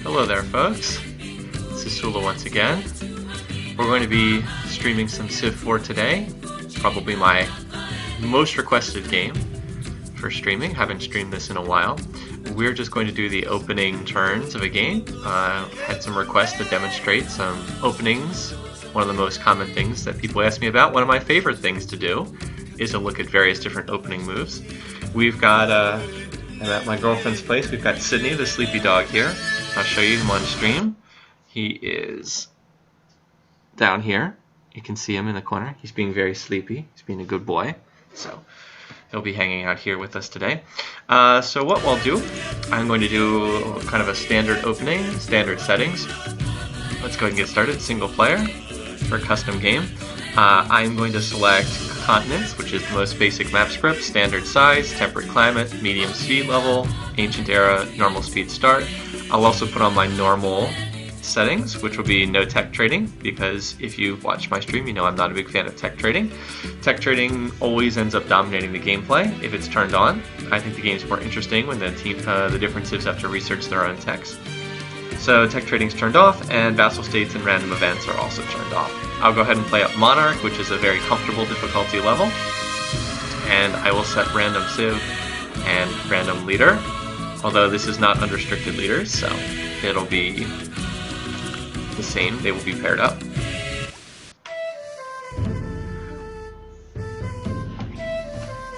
Hello there, folks. This is Sullla once again. We're going to be streaming some Civ4 today. Probably my most requested game for streaming. Haven't streamed this in a while. We're just going to do the opening turns of a game. Had some requests to demonstrate some openings. One of the most common things that people ask me about. One of my favorite things to do is to look at various different opening moves. We've got, I'm at my girlfriend's place. We've got Sydney, the sleepy dog, here. I'll show you him on stream. He is down here. You can see him in the corner. He's being very sleepy. He's being a good boy. So he'll be hanging out here with us today. So what we'll do, I'm going to do kind of a standard opening, standard settings. Let's go ahead and get started. Single player for a custom game. I'm going to select continents, which is the most basic map script, standard size, temperate climate, medium speed level, ancient era, normal speed start. I'll also put on my normal settings, which will be no tech trading, because if you've watched my stream, you know I'm not a big fan of tech trading. Tech trading always ends up dominating the gameplay if it's turned on. I think the game's more interesting when the different civs have to research their own techs. So tech trading's turned off, and vassal states and random events are also turned off. I'll go ahead and play up Monarch, which is a very comfortable difficulty level, and I will set random civ and random leader, although this is not unrestricted leaders, so it'll be the same. They will be paired up.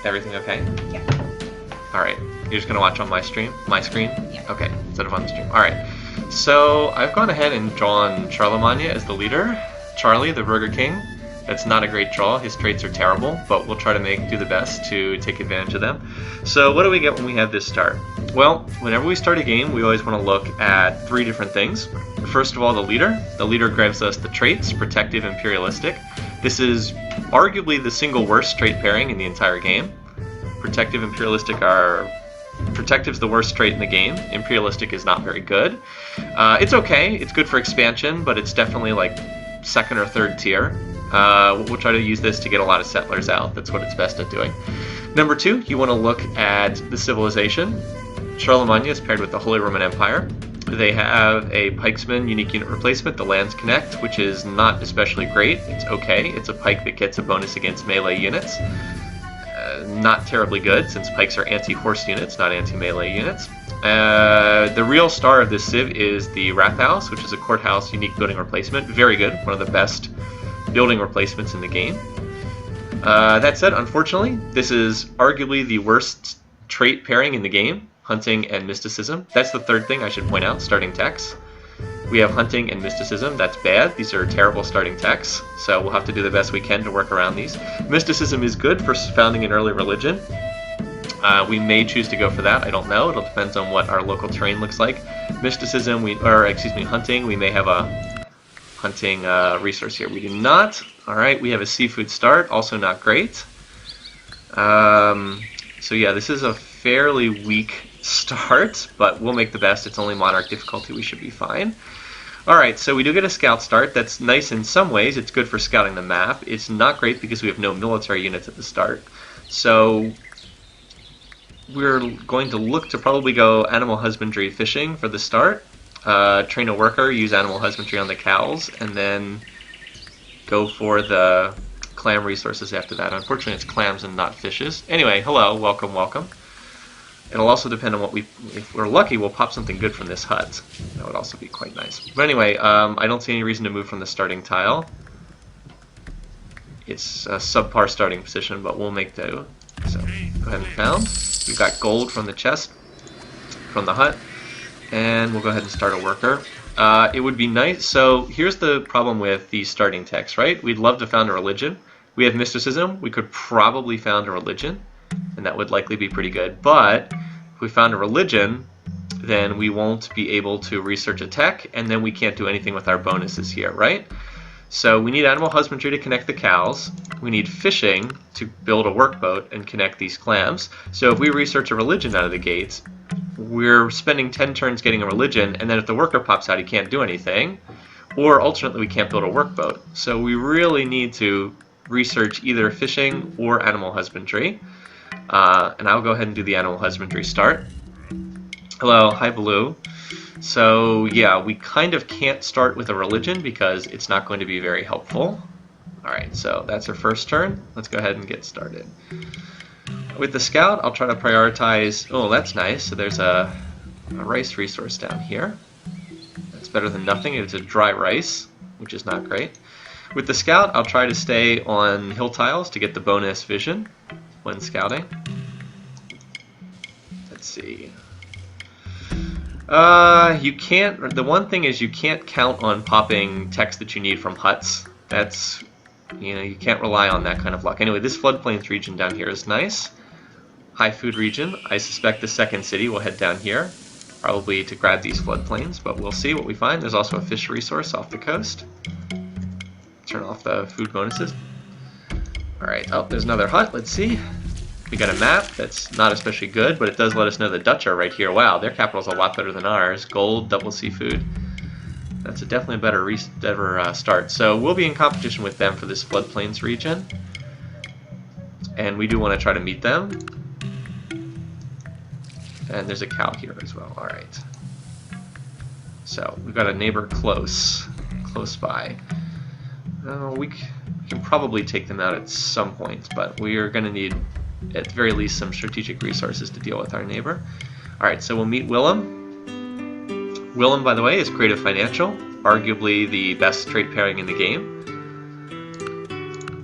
Everything okay? Yeah. Alright, you're just gonna watch on my screen? Yeah. Okay, instead of on the stream. Alright, so I've gone ahead and drawn Charlemagne as the leader. Charlie, the Burger King. That's not a great draw. His traits are terrible, but we'll try to do the best to take advantage of them. So what do we get when we have this start? Well, whenever we start a game, we always want to look at three different things. First of all, the leader. The leader gives us the traits, protective, imperialistic. This is arguably the single worst trait pairing in the entire game. Protective, imperialistic are... Protective's the worst trait in the game. Imperialistic is not very good. It's okay. It's good for expansion, but it's definitely like second or third tier. We'll try to use this to get a lot of settlers out. That's what it's best at doing. Number two, you want to look at the civilization. Charlemagne is paired with the Holy Roman Empire. They have a pikesman unique unit replacement, the Lands Connect, which is not especially great. It's okay. It's a pike that gets a bonus against melee units. Not terribly good, since pikes are anti-horse units, not anti-melee units. The real star of this civ is the Rathaus, which is a courthouse unique building replacement. Very good, one of the best building replacements in the game. That said, unfortunately, this is arguably the worst trait pairing in the game, hunting and mysticism. That's the third thing I should point out, starting techs. We have hunting and mysticism. That's bad. These are terrible starting techs, so we'll have to do the best we can to work around these. Mysticism is good for founding an early religion. We may choose to go for that. I don't know. It'll depend on what our local terrain looks like. Mysticism, hunting. We may have a hunting resource here. We do not. All right. We have a seafood start. Also not great. So yeah, this is a fairly weak start, but we'll make the best. It's only Monarch difficulty. We should be fine. Alright, so we do get a scout start. That's nice in some ways. It's good for scouting the map. It's not great because we have no military units at the start. So we're going to look to probably go animal husbandry fishing for the start. Train a worker, use animal husbandry on the cows, and then go for the clam resources after that. Unfortunately, it's clams and not fishes. Anyway, hello, welcome, welcome. It'll also depend on what if we're lucky, we'll pop something good from this hut. That would also be quite nice. But anyway, I don't see any reason to move from the starting tile. It's a subpar starting position, but we'll make do. So, go ahead and found. We've got gold from the chest, from the hut, and we'll go ahead and start a worker. It would be nice, so here's the problem with these starting techs, right? We'd love to found a religion. We have mysticism, we could probably found a religion, and that would likely be pretty good. But if we found a religion, then we won't be able to research a tech, and then we can't do anything with our bonuses here, right? So we need animal husbandry to connect the cows. We need fishing to build a workboat and connect these clams. So if we research a religion out of the gates, we're spending 10 turns getting a religion, and then if the worker pops out, he can't do anything. Or alternately, we can't build a workboat. So we really need to research either fishing or animal husbandry. And I'll go ahead and do the animal husbandry start. Hello, hi Blue. So yeah, we kind of can't start with a religion because it's not going to be very helpful. Alright, so that's our first turn. Let's go ahead and get started. With the scout, I'll try to prioritize... Oh, that's nice. So there's a rice resource down here. That's better than nothing. It's a dry rice, which is not great. With the scout, I'll try to stay on hill tiles to get the bonus vision when scouting. Let's see. You can't... The one thing is you can't count on popping text that you need from huts. That's... You know, you can't rely on that kind of luck. Anyway, this floodplains region down here is nice. High food region. I suspect the second city will head down here, probably to grab these floodplains, but we'll see what we find. There's also a fish resource off the coast. Turn off the food bonuses. Alright, oh, there's another hut. Let's see. We got a map that's not especially good, but it does let us know the Dutch are right here. Wow, their capital's a lot better than ours. Gold, double seafood. That's definitely a better start. So we'll be in competition with them for this floodplains region. And we do want to try to meet them. And there's a cow here as well. Alright. So we've got a neighbor close by. We can probably take them out at some point, but we are going to need at the very least some strategic resources to deal with our neighbor. Alright, so we'll meet Willem. Willem, by the way, is Creative Financial, arguably the best trade pairing in the game.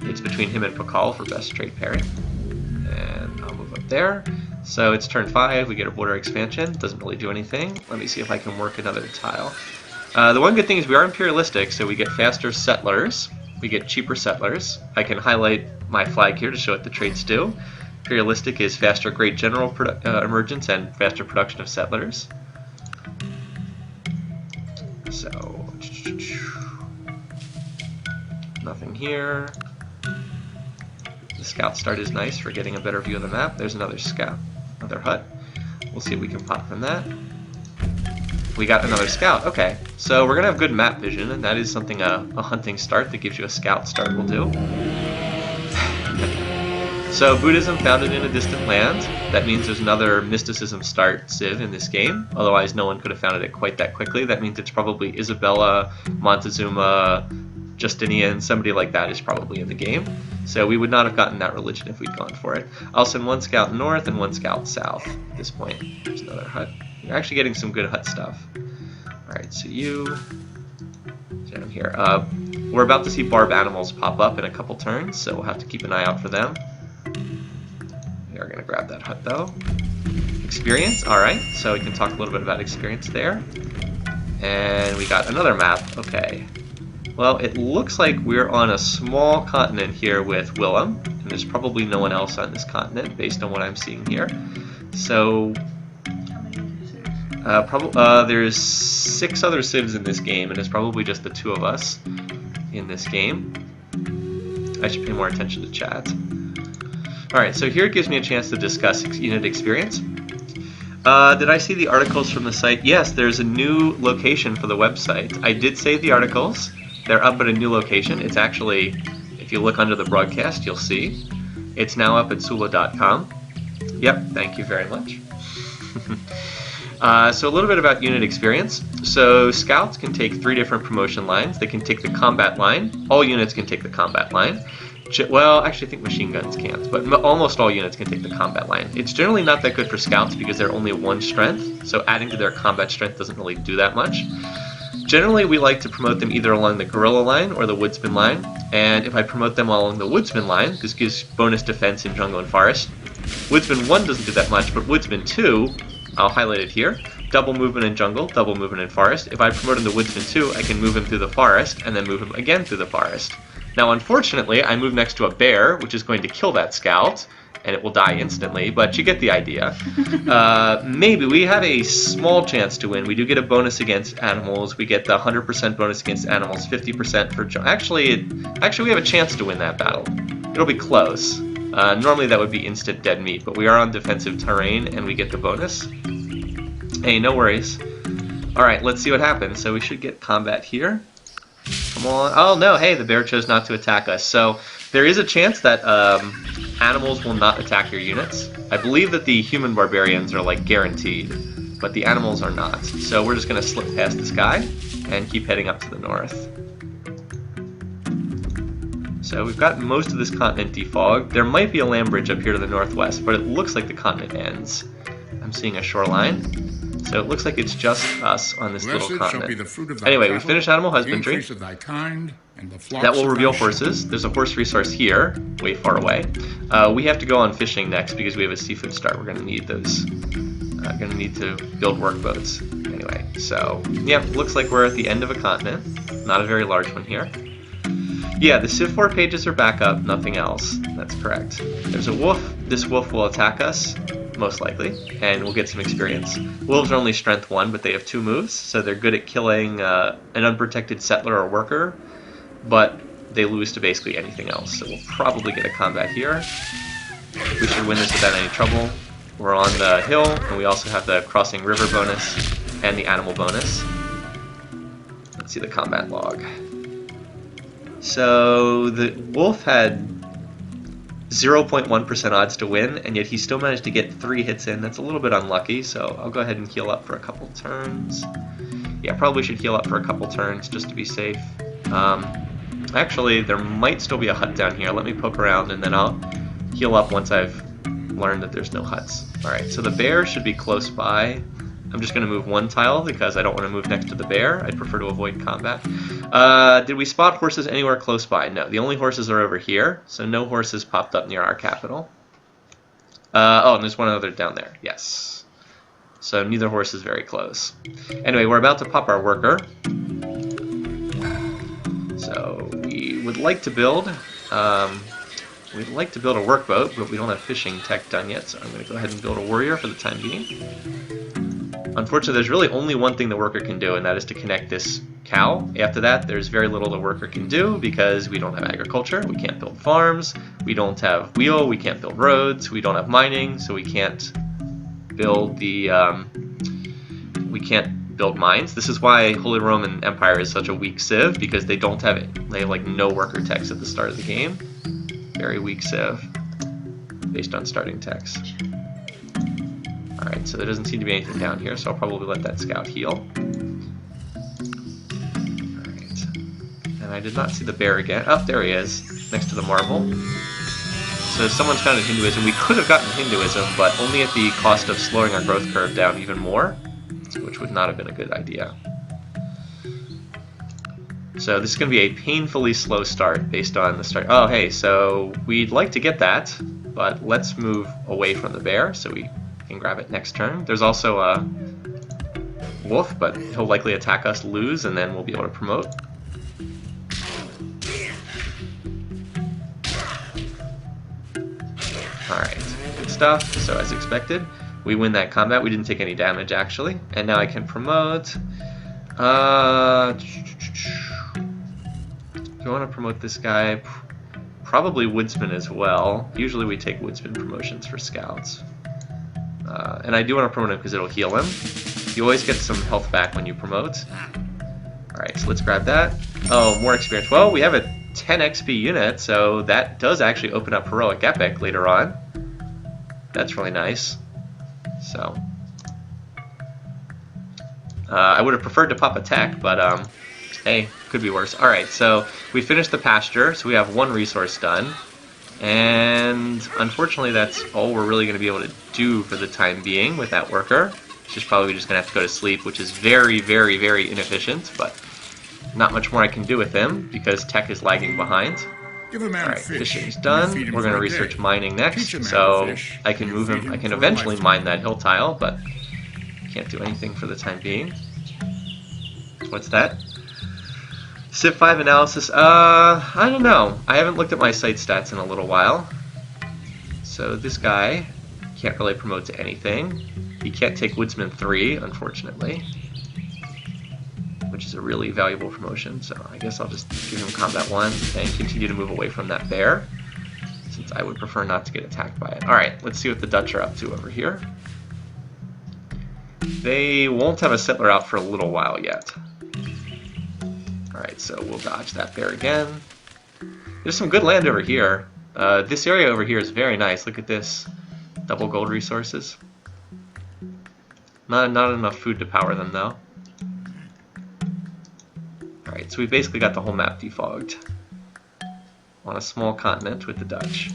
It's between him and Pakal for best trade pairing. And I'll move up there. So it's turn 5, we get a border expansion, doesn't really do anything. Let me see if I can work another tile. The one good thing is we are imperialistic, so we get faster settlers, we get cheaper settlers. I can highlight my flag here to show what the trades do. Imperialistic is faster great general emergence and faster production of settlers. So, nothing here. The scout start is nice for getting a better view of the map. There's another scout, another hut. We'll see what we can pop from that. We got another scout. Okay, so we're gonna have good map vision, and that is something a hunting start that gives you a scout start will do. So Buddhism founded in a distant land. That means there's another mysticism start Civ in this game. Otherwise, no one could have founded it quite that quickly. That means it's probably Isabella, Montezuma, Justinian, somebody like that is probably in the game. So we would not have gotten that religion if we'd gone for it. I'll send one scout north and one scout south at this point. There's another hut. You're actually getting some good hut stuff. Alright, so you... down here. We're about to see barb animals pop up in a couple turns, so we'll have to keep an eye out for them. We are going to grab that hut, though. Experience, alright, so we can talk a little bit about experience there. And we got another map, okay. Well, it looks like we're on a small continent here with Willem, and there's probably no one else on this continent, based on what I'm seeing here. So... there's 6 other civs in this game, and it's probably just the 2 of us in this game. I should pay more attention to chat. Alright, so here it gives me a chance to discuss unit experience. Did I see the articles from the site? Yes, there's a new location for the website. I did save the articles. They're up at a new location. It's actually, if you look under the broadcast, you'll see. It's now up at Sullla.com. Yep, thank you very much. So a little bit about unit experience. So scouts can take 3 different promotion lines. They can take the combat line. All units can take the combat line. Well, actually I think machine guns can't, but almost all units can take the combat line. It's generally not that good for scouts because they're only 1 strength, so adding to their combat strength doesn't really do that much. Generally we like to promote them either along the guerrilla line or the woodsman line, and if I promote them along the woodsman line, this gives bonus defense in jungle and forest. Woodsman 1 doesn't do that much, but woodsman 2, I'll highlight it here. Double movement in jungle, double movement in forest. If I promote him to Woodsman 2, I can move him through the forest, and then move him again through the forest. Now, unfortunately, I move next to a bear, which is going to kill that scout, and it will die instantly, but you get the idea. Maybe we have a small chance to win. We do get a bonus against animals. We get the 100% bonus against animals, 50% for... Actually, we have a chance to win that battle. It'll be close. Normally that would be instant dead meat, but we are on defensive terrain, and we get the bonus. Hey, no worries. Alright, let's see what happens. So we should get combat here. Come on. Oh, no, hey, the bear chose not to attack us. So there is a chance that animals will not attack your units. I believe that the human barbarians are, like, guaranteed. but the animals are not. So we're just going to slip past this guy and keep heading up to the north. So we've got most of this continent defogged. There might be a land bridge up here to the northwest, but it looks like the continent ends. I'm seeing a shoreline. So it looks like it's just us on this little continent. Anyway, we finished animal husbandry. That will reveal horses. There's a horse resource here, way far away. We have to go on fishing next because we have a seafood start. We're going to need those. Going to need to build work boats. Anyway, so yeah, looks like we're at the end of a continent. Not a very large one here. Yeah, the Civ4 pages are back up, nothing else. That's correct. There's a wolf. This wolf will attack us, most likely, and we'll get some experience. Wolves are only strength 1, but they have 2 moves, so they're good at killing an unprotected settler or worker, but they lose to basically anything else. So we'll probably get a combat here. We should win this without any trouble. We're on the hill, and we also have the crossing river bonus and the animal bonus. Let's see the combat log. So the wolf had 0.1% odds to win, and yet he still managed to get 3 hits in. That's a little bit unlucky, so I'll go ahead and heal up for a couple turns. Yeah, probably should heal up for a couple turns just to be safe. Actually, there might still be a hut down here. Let me poke around, and then I'll heal up once I've learned that there's no huts. Alright, so the bear should be close by. I'm just going to move 1 tile because I don't want to move next to the bear. I'd prefer to avoid combat. Did we spot horses anywhere close by? No, the only horses are over here, so no horses popped up near our capital. Oh, and there's one other down there, yes. So neither horse is very close. Anyway, we're about to pop our worker. So we would like to build... We'd like to build a workboat, but we don't have fishing tech done yet, so I'm going to go ahead and build a warrior for the time being. Unfortunately, there's really only one thing the worker can do, and that is to connect this cow. After that, there's very little the worker can do because we don't have agriculture, we can't build farms, we don't have wheel, we can't build roads, we don't have mining, so we can't build the build mines. This is why Holy Roman Empire is such a weak civ, because they don't have it. They have like no worker techs at the start of the game. Very weak civ based on starting techs. Alright, so there doesn't seem to be anything down here, so I'll probably let that scout heal. Alright. And I did not see the bear again. Oh, there he is, next to the marble. So someone's founded Hinduism. We could have gotten Hinduism, but only at the cost of slowing our growth curve down even more, which would not have been a good idea. So this is going to be a painfully slow start based on the start. Oh, hey, so we'd like to get that, but let's move away from the bear so we can grab it next turn. There's also a wolf, but he'll likely attack us, lose, and then we'll be able to promote. Alright, good stuff. So as expected, we win that combat. We didn't take any damage, actually. And now I can promote. Do I want to promote this guy? Probably Woodsman as well. Usually we take Woodsman promotions for scouts. And I do want to promote him because it'll heal him. You always get some health back when you promote. Alright, so let's grab that. Oh, more experience. Well, we have a 10 XP unit, so that does actually open up Heroic Epic later on. That's really nice. So, I would have preferred to pop a tech, but hey, could be worse. Alright, so we finished the pasture, so we have 1 resource done. And unfortunately, that's all we're really going to be able to do for the time being with that worker. It's just probably just going to have to go to sleep, which is very, very, very inefficient, but not much more I can do with him because tech is lagging behind. Alright, fishing's done. We're going to research mining next, so I can move him. I can eventually mine that hill tile, but can't do anything for the time being. What's that? Civ5 analysis, I don't know. I haven't looked at my site stats in a little while. So this guy can't really promote to anything. He can't take Woodsman 3, unfortunately, which is a really valuable promotion. So I guess I'll just give him Combat 1 and continue to move away from that bear, since I would prefer not to get attacked by it. Alright, let's see what the Dutch are up to over here. They won't have a settler out for a little while yet. Alright, so we'll dodge that bear again. There's some good land over here. This area over here is very nice. Look at this. Double gold resources. Not enough food to power them though. Alright, so we basically got the whole map defogged. On a small continent with the Dutch.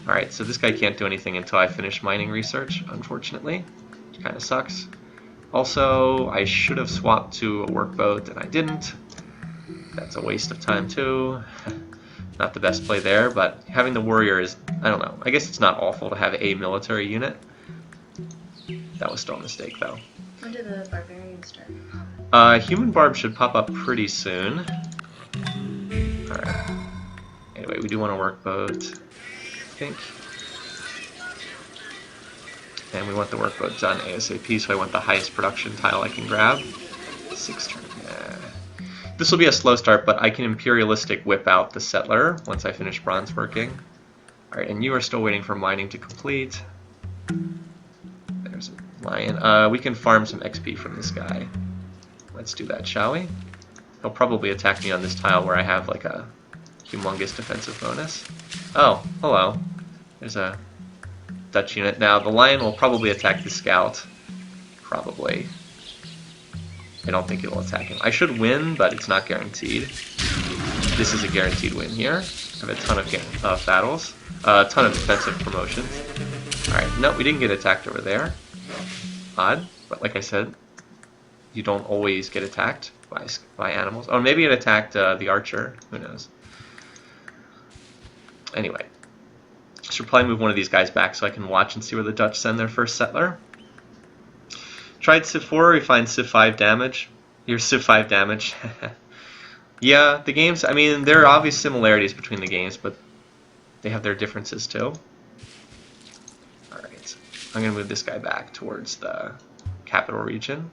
Alright, so this guy can't do anything until I finish mining research, unfortunately. Which kind of sucks. Also, I should have swapped to a workboat and I didn't. That's a waste of time too. Not the best play there, but having the warrior is, I don't know, I guess it's not awful to have a military unit. That was still a mistake though. When did the barbarians start? Human barb should pop up pretty soon. Alright. Anyway, we do want a workboat, I think. And we want the workboat done ASAP, so I want the highest production tile I can grab. 6 turn. Yeah. This will be a slow start, but I can imperialistic whip out the settler once I finish bronze working. Alright, and you are still waiting for mining to complete. There's a lion. We can farm some XP from this guy. Let's do that, shall we? He'll probably attack me on this tile where I have like a humongous defensive bonus. Oh, hello. There's a Dutch unit. Now, the lion will probably attack the scout. Probably. I don't think it'll attack him. I should win, but it's not guaranteed. This is a guaranteed win here. I have a ton of battles. A ton of defensive promotions. Alright, no, we didn't get attacked over there. Odd, but like I said, you don't always get attacked by animals. Oh, maybe it attacked the archer. Who knows? Anyway. Should probably move one of these guys back so I can watch and see where the Dutch send their first settler. Tried Civ4, we find Civ5 damage. Here's Civ5 damage. Yeah, the games, I mean, there are obvious similarities between the games, but they have their differences too. Alright, I'm going to move this guy back towards the capital region.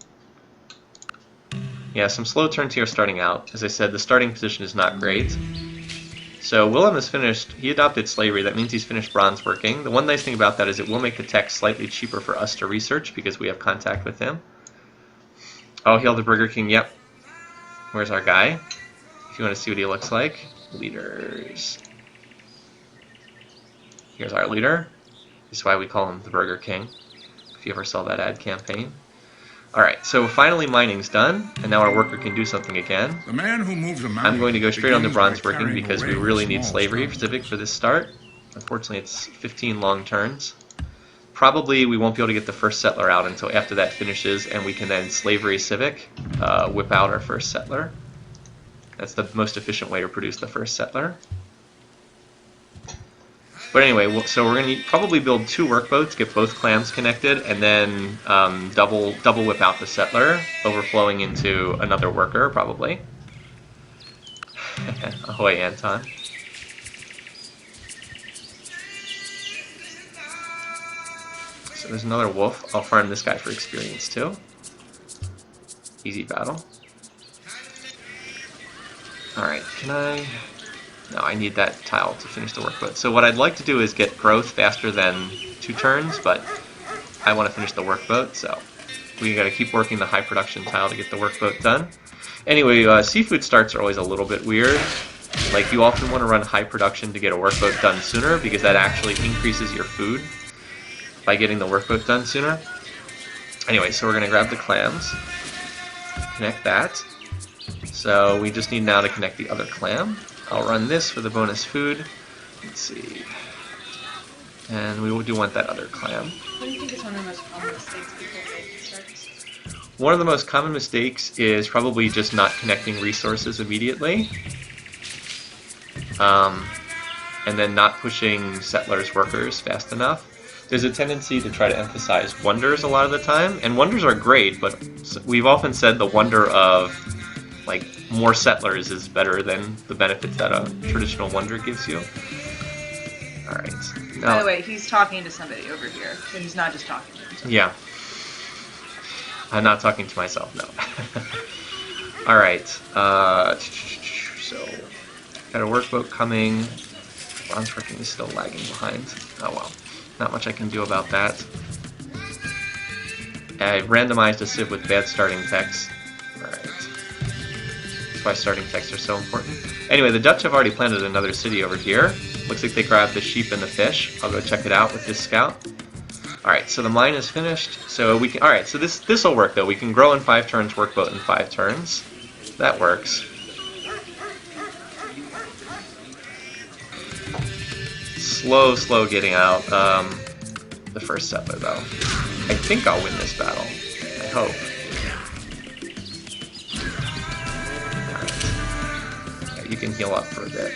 Yeah, some slow turns here starting out. As I said, the starting position is not great. So Willem has finished, he adopted slavery, that means he's finished bronze working. The one nice thing about that is it will make the tech slightly cheaper for us to research because we have contact with him. Oh, Hail the Burger King, yep. Where's our guy? If you want to see what he looks like. Leaders. Here's our leader. This is why we call him the Burger King, if you ever saw that ad campaign. Alright, so finally mining's done, and now our worker can do something again. The man who moves a I'm going to go straight on to bronze working because we really need slavery for civic for this start. Unfortunately, it's 15 long turns. Probably we won't be able to get the first settler out until after that finishes, and we can then slavery civic, whip out our first settler. That's the most efficient way to produce the first settler. But anyway, so we're going to probably build 2 workboats, get both clams connected, and then double whip out the settler, overflowing into another worker, probably. Ahoy, Anton. So there's another wolf. I'll farm this guy for experience, too. Easy battle. Alright, can I... No, I need that tile to finish the workboat. So what I'd like to do is get growth faster than 2 turns, but I want to finish the workboat, so we got to keep working the high production tile to get the workboat done. Anyway, seafood starts are always a little bit weird. Like, you often want to run high production to get a workboat done sooner, because that actually increases your food by getting the workboat done sooner. Anyway, so we're going to grab the clams, connect that. So we just need now to connect the other clam. I'll run this for the bonus food. Let's see. And we do want that other clam. What do you think is one of the most common mistakes people make at starts? One of the most common mistakes is probably just not connecting resources immediately. And then not pushing settlers' workers fast enough. There's a tendency to try to emphasize wonders a lot of the time, and wonders are great, but we've often said the wonder of like more settlers is better than the benefits that a traditional wonder gives you. Alright. By the way, he's talking to somebody over here, so he's not just talking to himself. Yeah. I'm not talking to myself, no. Alright. So, got a workboat coming. Bronze working is still lagging behind. Oh well. Not much I can do about that. I randomized a civ with bad starting techs. Alright. That's why starting techs are so important. Anyway, the Dutch have already planted another city over here. Looks like they grabbed the sheep and the fish. I'll go check it out with this scout. Alright, so the mine is finished. So we can. Alright, so this will work though. We can grow in 5 turns, workboat in 5 turns. That works. Slow getting out. The first settler though. I think I'll win this battle. I hope. Alright. Yeah, you can heal up for a bit.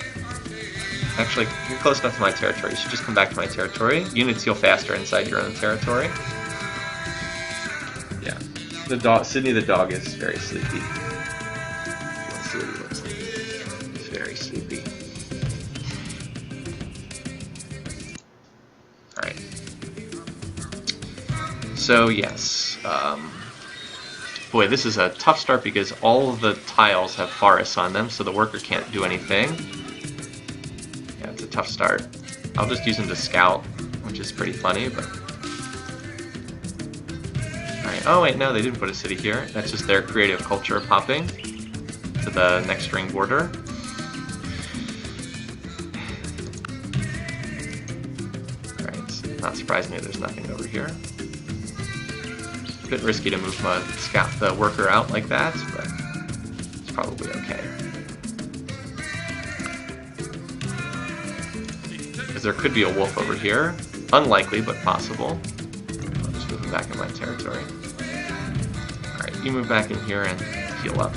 Actually, you're close enough to my territory. You should just come back to my territory. Units heal faster inside your own territory. Yeah. The dog, Sydney the dog is very sleepy. Let's see what he looks like. He's very sleepy. Alright. So, yes. Boy, this is a tough start because all of the tiles have forests on them, so the worker can't do anything. Yeah, it's a tough start. I'll just use him to scout, which is pretty funny, but... Alright, oh wait, no, they didn't put a city here. That's just their creative culture popping to the next ring border. Alright, not surprisingly, there's nothing over here. A bit risky to move the worker out like that, but it's probably okay. Because there could be a wolf over here. Unlikely, but possible. I'll just move him back in my territory. Alright, you move back in here and heal up.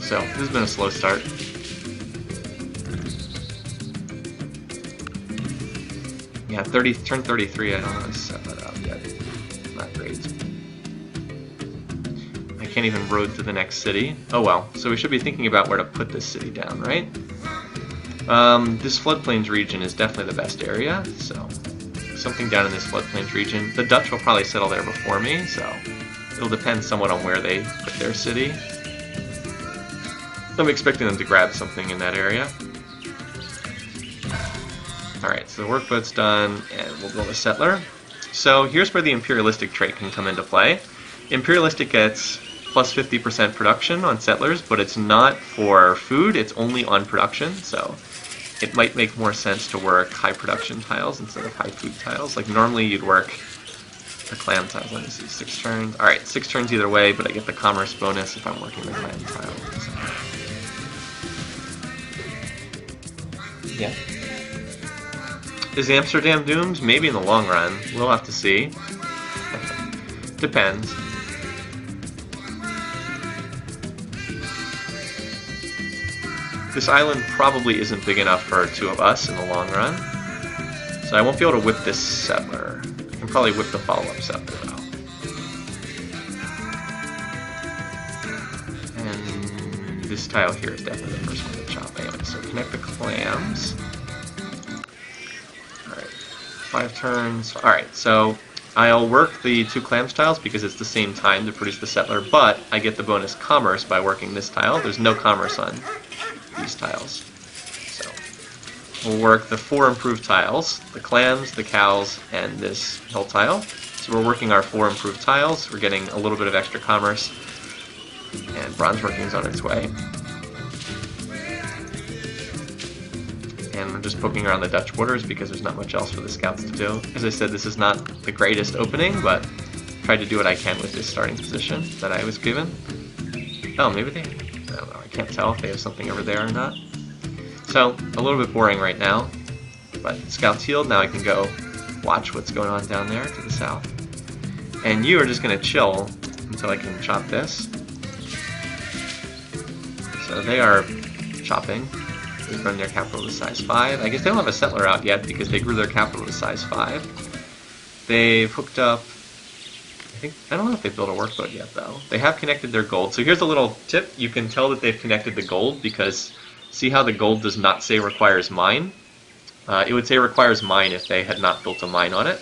So, this has been a slow start. Yeah, turn 33, I don't want to set that up yet. Not great. I can't even road to the next city. Oh well, so we should be thinking about where to put this city down, right? This floodplains region is definitely the best area, so something down in this floodplains region. The Dutch will probably settle there before me, so it'll depend somewhat on where they put their city. I'm expecting them to grab something in that area. Alright, so the workboat's done, and we'll build a settler. So here's where the imperialistic trait can come into play. Imperialistic gets plus 50% production on settlers, but it's not for food, it's only on production, so it might make more sense to work high production tiles instead of high food tiles. Like normally you'd work the clam tiles. Let me see, 6 turns. Alright, 6 turns either way, but I get the commerce bonus if I'm working the clam tile. So. Yeah. Is Amsterdam doomed? Maybe in the long run. We'll have to see. Depends. This island probably isn't big enough for 2 of us in the long run. So I won't be able to whip this settler. I can probably whip the follow-up settler though. And this tile here is definitely the first one to chop. Anyway, so connect the clams. 5 turns. Alright, so I'll work the 2 clams tiles because it's the same time to produce the settler, but I get the bonus commerce by working this tile. There's no commerce on these tiles. So we'll work the 4 improved tiles, the clams, the cows, and this hill tile. So we're working our 4 improved tiles. We're getting a little bit of extra commerce, and bronze working is on its way. And I'm just poking around the Dutch borders because there's not much else for the scouts to do. As I said, this is not the greatest opening, but tried to do what I can with this starting position that I was given. Oh, maybe they... I don't know, I can't tell if they have something over there or not. So, a little bit boring right now, but scouts healed. Now I can go watch what's going on down there to the south. And you are just going to chill until I can chop this. So they are chopping. They've grown their capital to size 5. I guess they don't have a settler out yet because they grew their capital to size 5. They've hooked up... I don't know if they've built a workboat yet, though. They have connected their gold. So here's a little tip. You can tell that they've connected the gold because see how the gold does not say requires mine? It would say requires mine if they had not built a mine on it.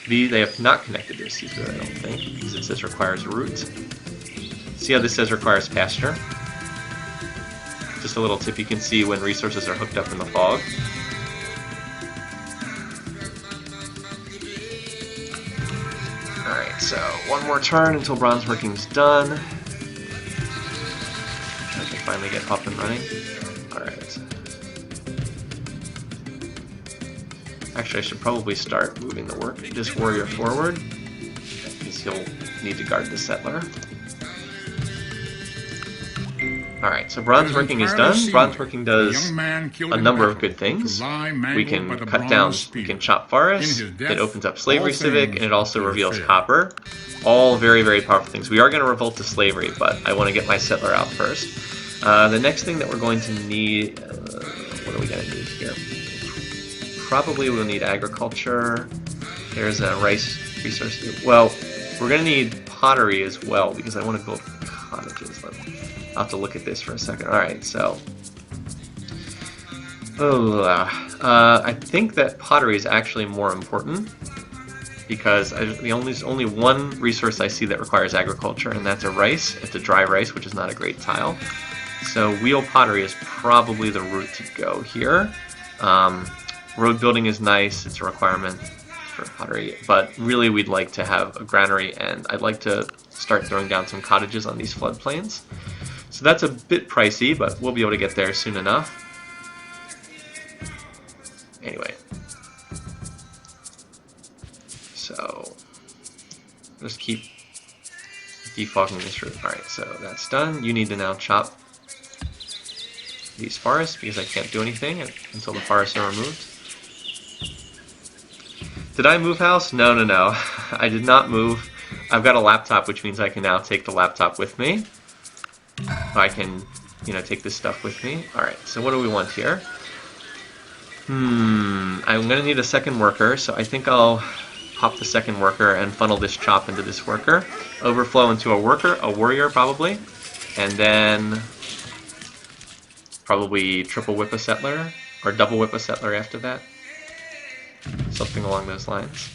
They have not connected their seafood, I don't think, because it says requires root. See how this says requires pasture? Just a little tip, you can see when resources are hooked up in the fog. Alright, so 1 more turn until bronze working's done. I can finally get up and running. Alright. Actually, I should probably start moving this warrior forward, because he'll need to guard the settler. Alright, so bronze working is done. Bronze working does a number of good things. We can cut down, we can chop forests, it opens up slavery civic, and it also reveals copper. All very, very powerful things. We are going to revolt to slavery, but I want to get my settler out first. The next thing that we're going to need, what are we going to need here? Probably we'll need agriculture. There's a rice resource. Well, we're going to need pottery as well, because I want to build cottages. I'll have to look at this for a second. Alright, so... I think that pottery is actually more important, because there's only one resource I see that requires agriculture, and that's a rice. It's a dry rice, which is not a great tile. So wheel pottery is probably the route to go here. Road building is nice, it's a requirement for pottery, but really we'd like to have a granary, and I'd like to start throwing down some cottages on these floodplains. So that's a bit pricey, but we'll be able to get there soon enough. Anyway. So, just keep defogging this route. Alright, so that's done. You need to now chop these forests, because I can't do anything until the forests are removed. Did I move house? No, no, no. I did not move. I've got a laptop, which means I can now take the laptop with me. I can, take this stuff with me. Alright, so what do we want here? I'm going to need a second worker, so I think I'll pop the second worker and funnel this chop into this worker. Overflow into a warrior probably. And then probably triple whip a settler, or double whip a settler after that. Something along those lines.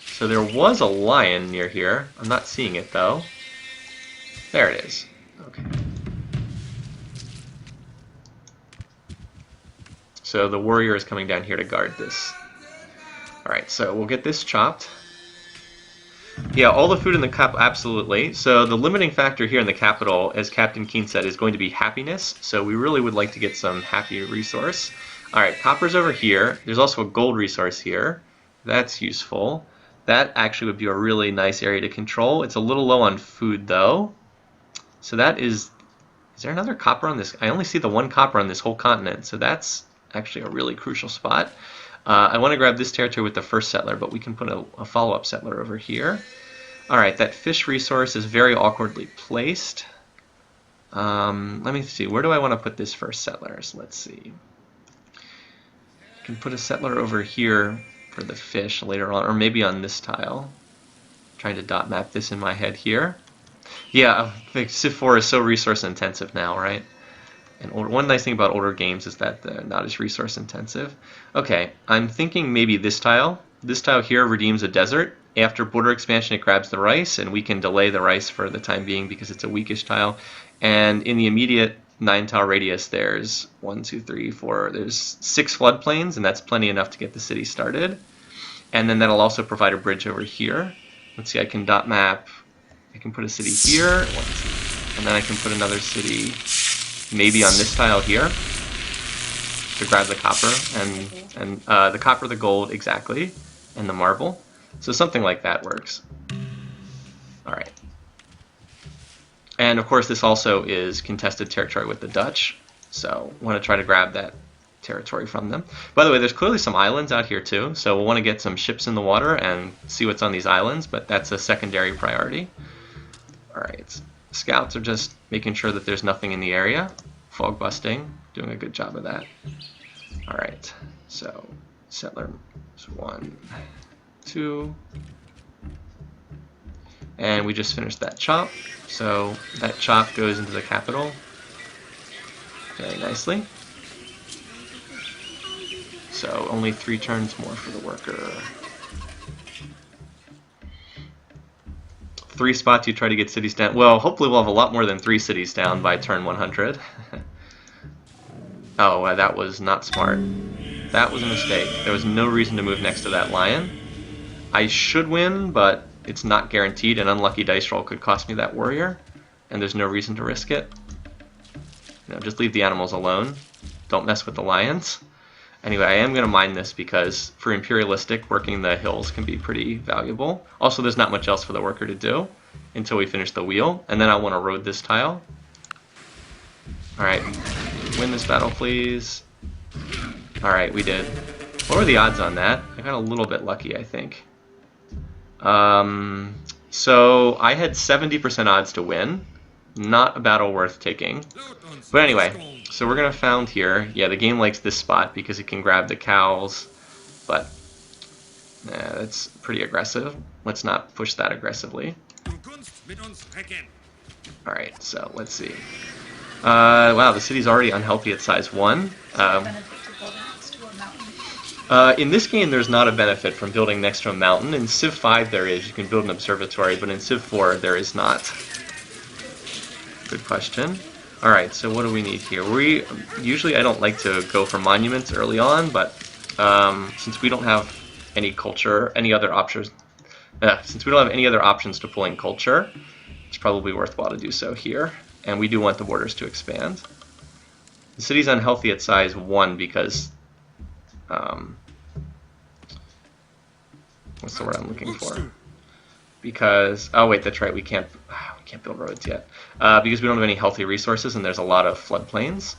So there was a lion near here. I'm not seeing it though. There it is. Okay. So the warrior is coming down here to guard this. Alright, so we'll get this chopped. Yeah, all the food in the capital, absolutely. So the limiting factor here in the capital, as Captain Keen said, is going to be happiness. So we really would like to get some happy resource. Alright, copper's over here. There's also a gold resource here. That's useful. That actually would be a really nice area to control. It's a little low on food though. So that is there another copper on this? I only see the one copper on this whole continent, so that's actually a really crucial spot. I want to grab this territory with the first settler, but we can put a follow-up settler over here. Alright, that fish resource is very awkwardly placed. Let me see, where do I want to put this first settler? So let's see. I can put a settler over here for the fish later on, or maybe on this tile. I'm trying to dot map this in my head here. Yeah, I think Civ4 is so resource intensive now, right? And one nice thing about older games is that they're not as resource intensive. Okay, I'm thinking maybe this tile. This tile here redeems a desert. After border expansion, it grabs the rice, and we can delay the rice for the time being because it's a weakish tile. And in the immediate 9-tile radius, there's 1, 2, 3, 4. There's 6 floodplains, and that's plenty enough to get the city started. And then that'll also provide a bridge over here. Let's see, I can dot map. I can put a city here, and then I can put another city maybe on this tile here to grab the copper and the copper, the gold, exactly, and the marble. So something like that works. All right. And of course, this also is contested territory with the Dutch, so I want to try to grab that territory from them. By the way, there's clearly some islands out here too, so we'll want to get some ships in the water and see what's on these islands, but that's a secondary priority. All right. Scouts are just making sure that there's nothing in the area. Fog busting, doing a good job of that. Alright, so settlers 1, 2. And we just finished that chop. So that chop goes into the capital very nicely. So only 3 turns more for the worker. 3 spots you try to get cities down. Well, hopefully we'll have a lot more than 3 cities down by turn 100. Oh, that was not smart. That was a mistake. There was no reason to move next to that lion. I should win, but it's not guaranteed. An unlucky dice roll could cost me that warrior, and there's no reason to risk it. Just leave the animals alone. Don't mess with the lions. Anyway, I am going to mine this because for imperialistic, working the hills can be pretty valuable. Also, there's not much else for the worker to do until we finish the wheel. And then I want to road this tile. Alright, win this battle, please. Alright, we did. What were the odds on that? I got a little bit lucky, I think. So I had 70% odds to win. Not a battle worth taking. But anyway, so we're going to found here. Yeah, the game likes this spot because it can grab the cows. But that's pretty aggressive. Let's not push that aggressively. Alright, so let's see. Wow, the city's already unhealthy at size 1. In this game, there's not a benefit from building next to a mountain. In Civ5, there is. You can build an observatory, but in Civ4, there is not. Good question. Alright, so what do we need here? Usually I don't like to go for monuments early on, but since we don't have any culture, any other options, since we don't have any other options to pull in culture, it's probably worthwhile to do so here. And we do want the borders to expand. The city's unhealthy at size 1 because what's the word I'm looking for? Because oh wait, that's right, we can't build roads yet because we don't have any healthy resources, and there's a lot of floodplains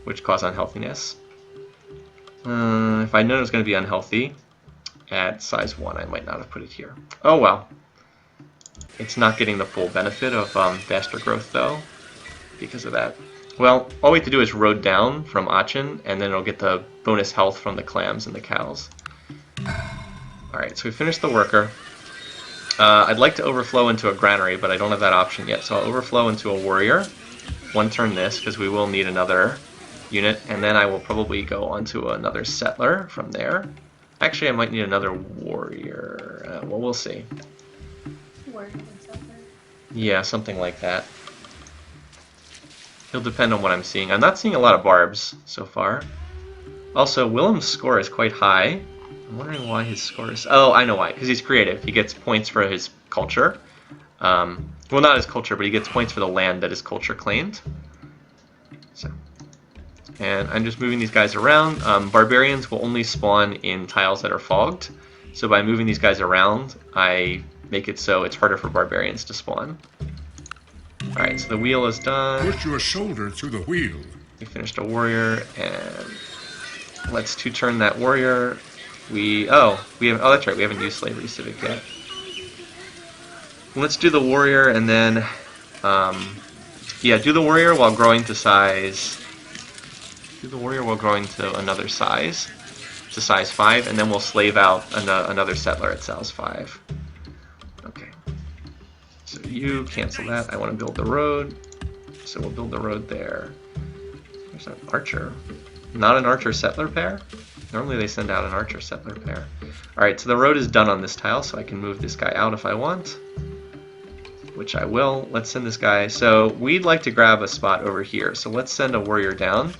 which cause unhealthiness. If I'd known it was going to be unhealthy at size 1, I might not have put it here. Oh well. It's not getting the full benefit of faster growth though because of that. Well, all we have to do is road down from Aachen, and then it'll get the bonus health from the clams and the cows. Alright, so we finished the worker. I'd like to overflow into a granary, but I don't have that option yet, so I'll overflow into a warrior. One turn this, because we will need another unit, and then I will probably go onto another settler from there. Actually, I might need another warrior. Well, we'll see. Yeah, something like that. It'll depend on what I'm seeing. I'm not seeing a lot of barbs so far. Also, Willem's score is quite high. I'm wondering why his score is... Oh, I know why. Because he's creative. He gets points for his culture. Well, not his culture, but he gets points for the land that his culture claimed. So, and I'm just moving these guys around. Barbarians will only spawn in tiles that are fogged. So by moving these guys around, I make it so it's harder for barbarians to spawn. Alright, so the wheel is done. Put your shoulder to the wheel. We finished a warrior, and let's two-turn that warrior. Oh, that's right, we haven't used slavery civic yet. Let's do the warrior, and then, yeah, do the warrior while growing to size. Do the warrior while growing to another size, to size 5, and then we'll slave out another settler at size 5. Okay. So you cancel that. I want to build the road, so we'll build the road there. There's an archer. Not an archer-settler pair? Normally they send out an archer-settler pair. Alright, so the road is done on this tile, so I can move this guy out if I want. Which I will. Let's send this guy. So we'd like to grab a spot over here. So let's send a warrior down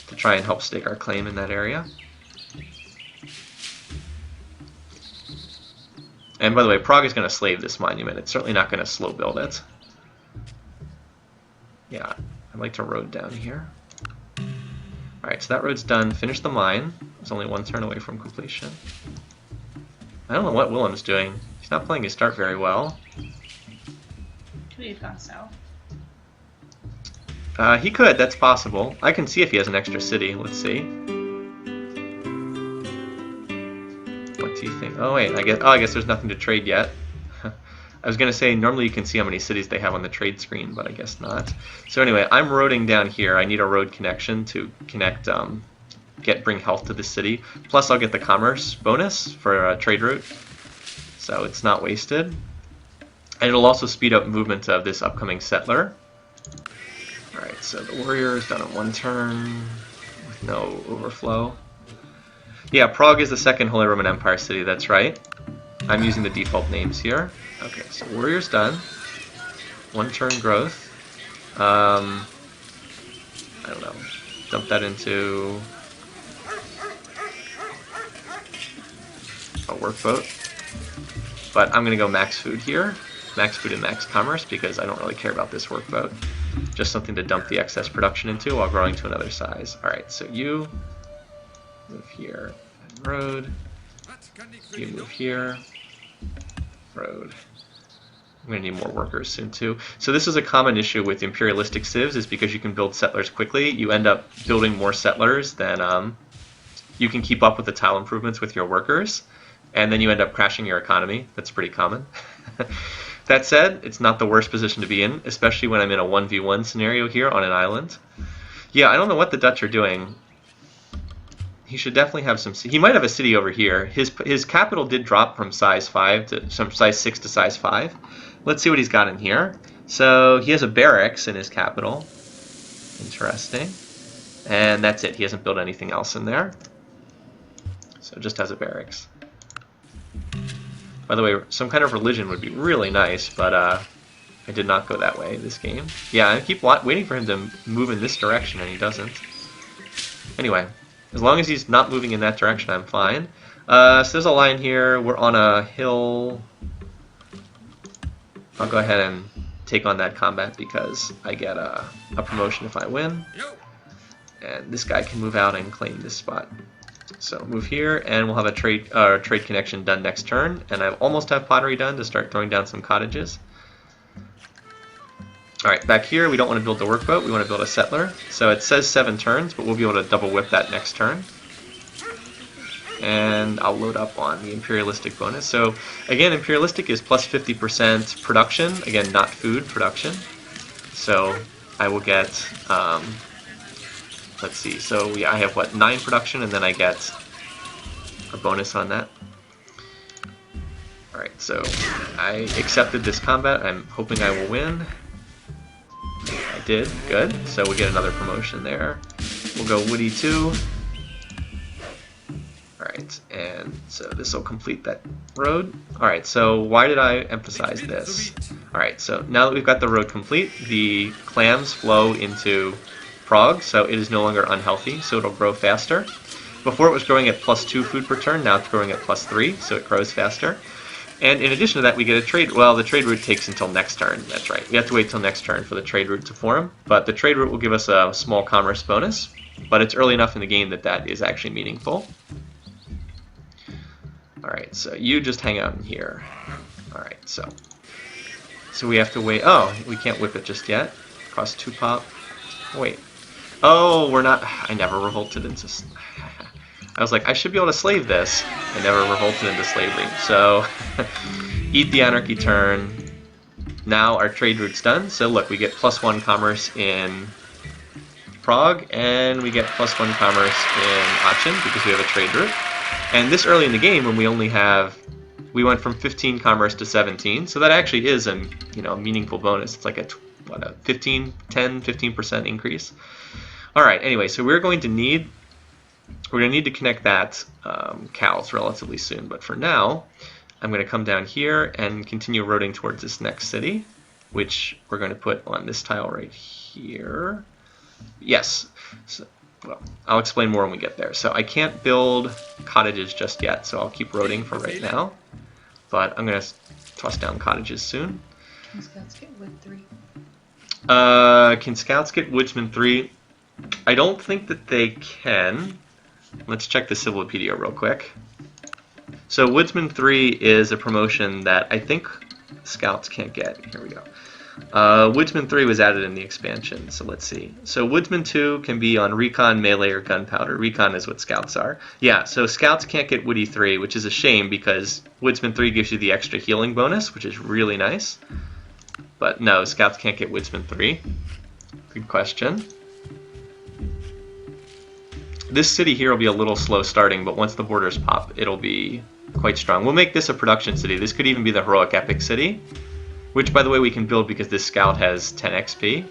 to try and help stake our claim in that area. And by the way, Prague is going to slave this monument. It's certainly not going to slow build it. Yeah, I'd like to road down here. Alright, so that road's done. Finish the mine. It's only one turn away from completion. I don't know what Willem's doing. He's not playing his start very well. Could he have gone south? He could, that's possible. I can see if he has an extra city. Let's see. What do you think? Oh wait, I guess there's nothing to trade yet. I was gonna say normally you can see how many cities they have on the trade screen, but I guess not. So anyway, I'm roading down here. I need a road connection to connect, bring health to the city. Plus I'll get the commerce bonus for a trade route, so it's not wasted. And it'll also speed up movement of this upcoming settler. Alright, so the warrior is done in one turn with no overflow. Yeah, Prague is the second Holy Roman Empire city, that's right. I'm using the default names here. Okay, so warrior's done. One turn growth. I don't know. Dump that into a workboat. But I'm going to go max food here. max food and max commerce because I don't really care about this workboat. Just something to dump the excess production into while growing to another size. Alright, so you move here, and road. You move here, road. I'm going to need more workers soon too. So this is a common issue with imperialistic civs, is because you can build settlers quickly, you end up building more settlers than you can keep up with the tile improvements with your workers, and then you end up crashing your economy. That's pretty common. That said, it's not the worst position to be in, especially when I'm in a 1v1 scenario here on an island. Yeah, I don't know what the Dutch are doing. He should definitely have some... He might have a city over here. His capital did drop from size 5 to some size 6 to size 5. Let's see what he's got in here. So he has a barracks in his capital. Interesting. And that's it. He hasn't built anything else in there. So it just has a barracks. By the way, some kind of religion would be really nice, but I did not go that way this game. Yeah, I keep waiting for him to move in this direction, and he doesn't. Anyway, as long as he's not moving in that direction, I'm fine. So there's a line here. We're on a hill. I'll go ahead and take on that combat because I get a promotion if I win. And this guy can move out and claim this spot. So move here, and we'll have a trade connection done next turn. And I almost have pottery done to start throwing down some cottages. Alright, back here we don't want to build the workboat, we want to build a settler. So it says 7 turns, but we'll be able to double whip that next turn. And I'll load up on the imperialistic bonus. So again, imperialistic is plus 50% production, again not food, production. So I will get, let's see, so I have what, 9 production, and then I get a bonus on that. Alright, so I accepted this combat, I'm hoping I will win. I did, good, so we get another promotion there. We'll go Woody 2. Alright, and so this will complete that road. Alright, so why did I emphasize this? Alright, so now that we've got the road complete, the clams flow into Prague, so it is no longer unhealthy, so it'll grow faster. Before it was growing at +2 food per turn, now it's growing at +3, so it grows faster. And in addition to that, we get a trade. Well, the trade route takes until next turn. That's right. We have to wait till next turn for the trade route to form. But the trade route will give us a small commerce bonus. But it's early enough in the game that that is actually meaningful. All right, so you just hang out in here. All right, so we have to wait. Oh, we can't whip it just yet. Costs 2 pop. Wait. Oh, we're not. I never revolted into. I was like, I should be able to slave this. I never revolted into slavery. So, eat the anarchy turn. Now our trade route's done. So look, we get +1 commerce in Prague, and we get +1 commerce in Aachen because we have a trade route. And this early in the game, when we only have, we went from 15 commerce to 17. So that actually is a meaningful bonus. It's like a 15% increase. All right. Anyway, so we're going to need to connect that cows relatively soon, but for now, I'm going to come down here and continue roading towards this next city, which we're going to put on this tile right here. Yes. So, well, I'll explain more when we get there. So I can't build cottages just yet, so I'll keep roading for right now, but I'm going to toss down cottages soon. Can scouts get wood 3? Can scouts get woodsman 3? I don't think that they can. Let's check the Civilopedia real quick. So Woodsman 3 is a promotion that I think scouts can't get. Here we go. Woodsman 3 was added in the expansion, so let's see. So Woodsman 2 can be on recon, melee, or gunpowder. Recon is what scouts are. Yeah, so scouts can't get Woody 3, which is a shame because Woodsman 3 gives you the extra healing bonus, which is really nice. But no, scouts can't get Woodsman 3. Good question. This city here will be a little slow starting, but once the borders pop, it'll be quite strong. We'll make this a production city. This could even be the heroic epic city, which, by the way, we can build because this scout has 10 XP.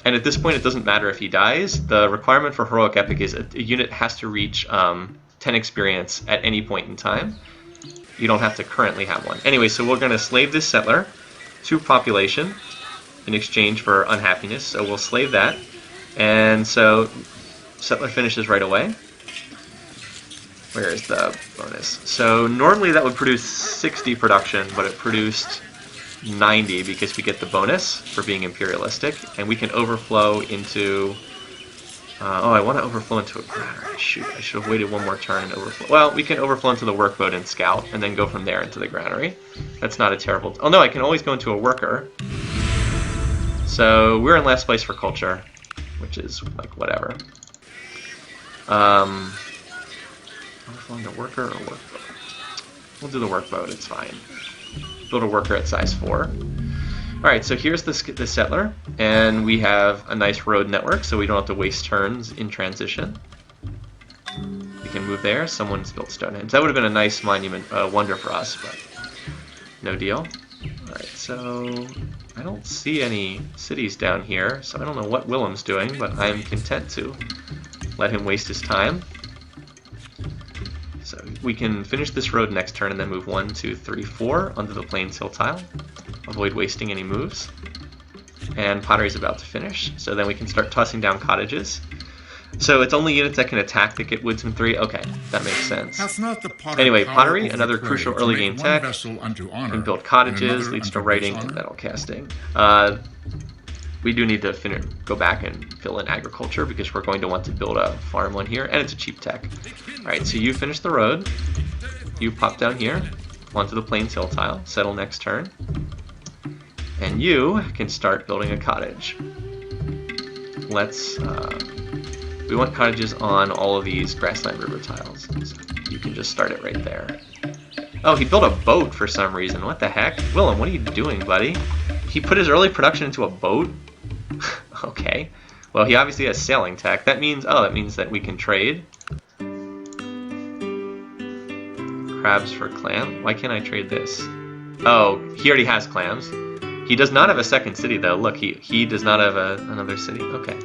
And at this point, it doesn't matter if he dies. The requirement for heroic epic is a unit has to reach 10 experience at any point in time. You don't have to currently have one. Anyway, so we're going to slave this settler to population in exchange for unhappiness. So we'll slave that. And so settler finishes right away. Where is the bonus? So normally that would produce 60 production, but it produced 90 because we get the bonus for being imperialistic, and we can overflow into... oh, I want to overflow into a granary. Shoot, I should have waited one more turn and overflow. Well, we can overflow into the workboat and scout, and then go from there into the granary. That's not a terrible... Oh no, I can always go into a worker. So we're in last place for culture, which is like whatever. Overflow into worker or workboat? We'll do the workboat, it's fine. Build a worker at size 4. Alright, so here's the settler, and we have a nice road network, so we don't have to waste turns in transition. We can move there. Someone's built Stonehenge. That would have been a nice monument, wonder for us, but no deal. Alright, so I don't see any cities down here, so I don't know what Willem's doing, but I'm content to let him waste his time. So we can finish this road next turn and then move 1, 2, 3, 4 onto the Plains Hill tile. Avoid wasting any moves. And pottery's about to finish, so then we can start tossing down cottages. So it's only units that can attack that get woods in 3? Okay, that makes sense. Anyway, pottery, another crucial early game tech. You can build cottages, leads to writing and metal casting. We do need to go back and fill in agriculture because we're going to want to build a farm one here, and it's a cheap tech. Alright, so you finish the road, you pop down here, onto the Plains Hill tile, settle next turn, and you can start building a cottage. We want cottages on all of these grassland river tiles, so you can just start it right there. Oh, he built a boat for some reason, what the heck? Willem, what are you doing, buddy? He put his early production into a boat? Okay. Well, he obviously has sailing tech. That means that we can trade. Crabs for clam? Why can't I trade this? Oh, he already has clams. He does not have a second city, though. Look, he does not have another city. Okay.